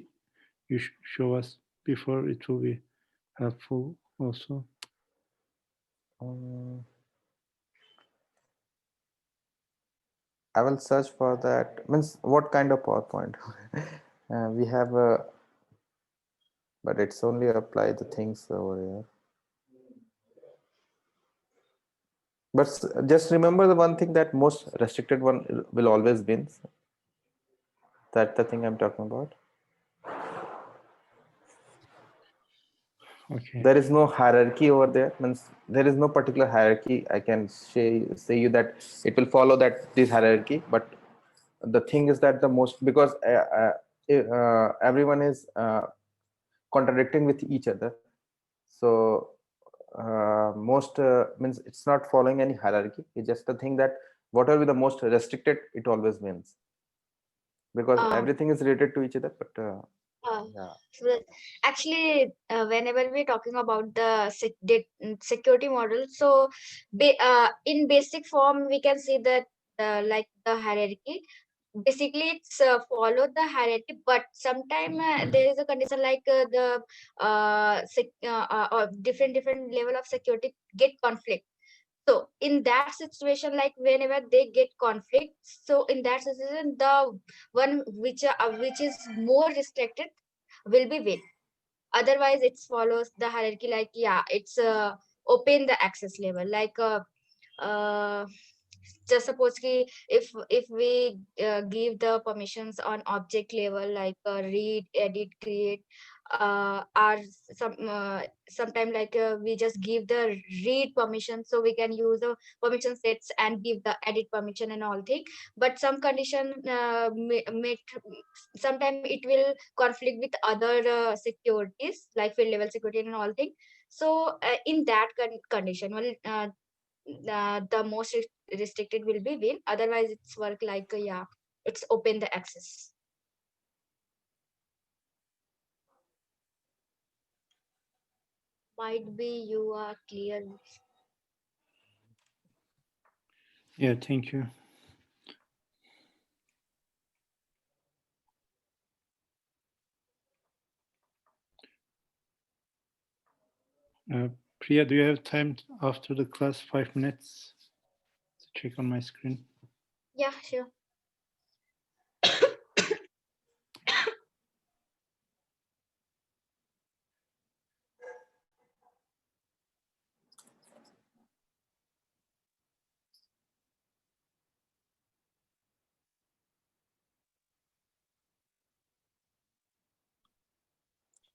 you show us before? It will be helpful also. I will search for that. Means what kind of PowerPoint? We have a, but it's only apply the things over here. But just remember the one thing, that most restricted one will always wins. That's the thing I'm talking about. Okay. There is no hierarchy over there. Means there is no particular hierarchy. I can say you that it will follow that this hierarchy. But the thing is that the most, because everyone is contradicting with each other. So most means it's not following any hierarchy. It's just the thing that whatever the most restricted, it always wins, because everything is related to each other. But yeah. So actually, whenever we're talking about the security model, so in basic form, we can see that like the hierarchy. Basically, it's follow the hierarchy, but sometimes there is a condition like different level of security get conflict. So in that situation, like whenever they get conflict, so in that situation, the one which is more restricted will be win. Otherwise, it follows the hierarchy. Like it's open the access level. Like just suppose ki if we give the permissions on object level like read, edit, create, or sometime like we just give the read permission, so we can use the permission sets and give the edit permission and all thing. But some condition sometime it will conflict with other securities like field level security and all thing. So in that condition, well, the most restricted will be win. Otherwise, it's work like yeah, it's open the access. Might be you are clear. Yeah, thank you. Priya, do you have time after the class, 5 minutes to check on my screen? Yeah, sure.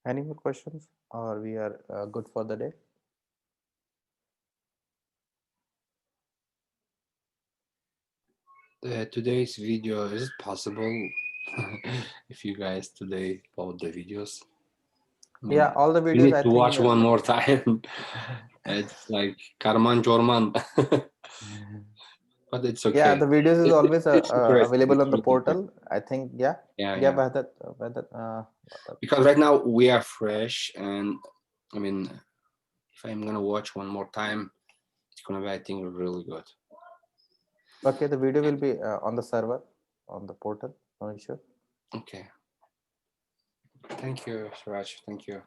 Any more questions, or we are good for the day? Today's video, is it possible if you guys today upload the videos? I mean, Yeah, all the we videos need I to think watch one more time. It's like Karman Jorman. But it's okay. Yeah, the videos is always It's interesting. available on the It's portal. I think, yeah. Yeah, Yeah, yeah. Bahdat, Because right now we are fresh, and I mean, if I'm gonna watch one more time, it's gonna be, I think, really good. okay, the video will be on the server, on the portal, no issue. Okay. Thank you, Suraj. Thank you.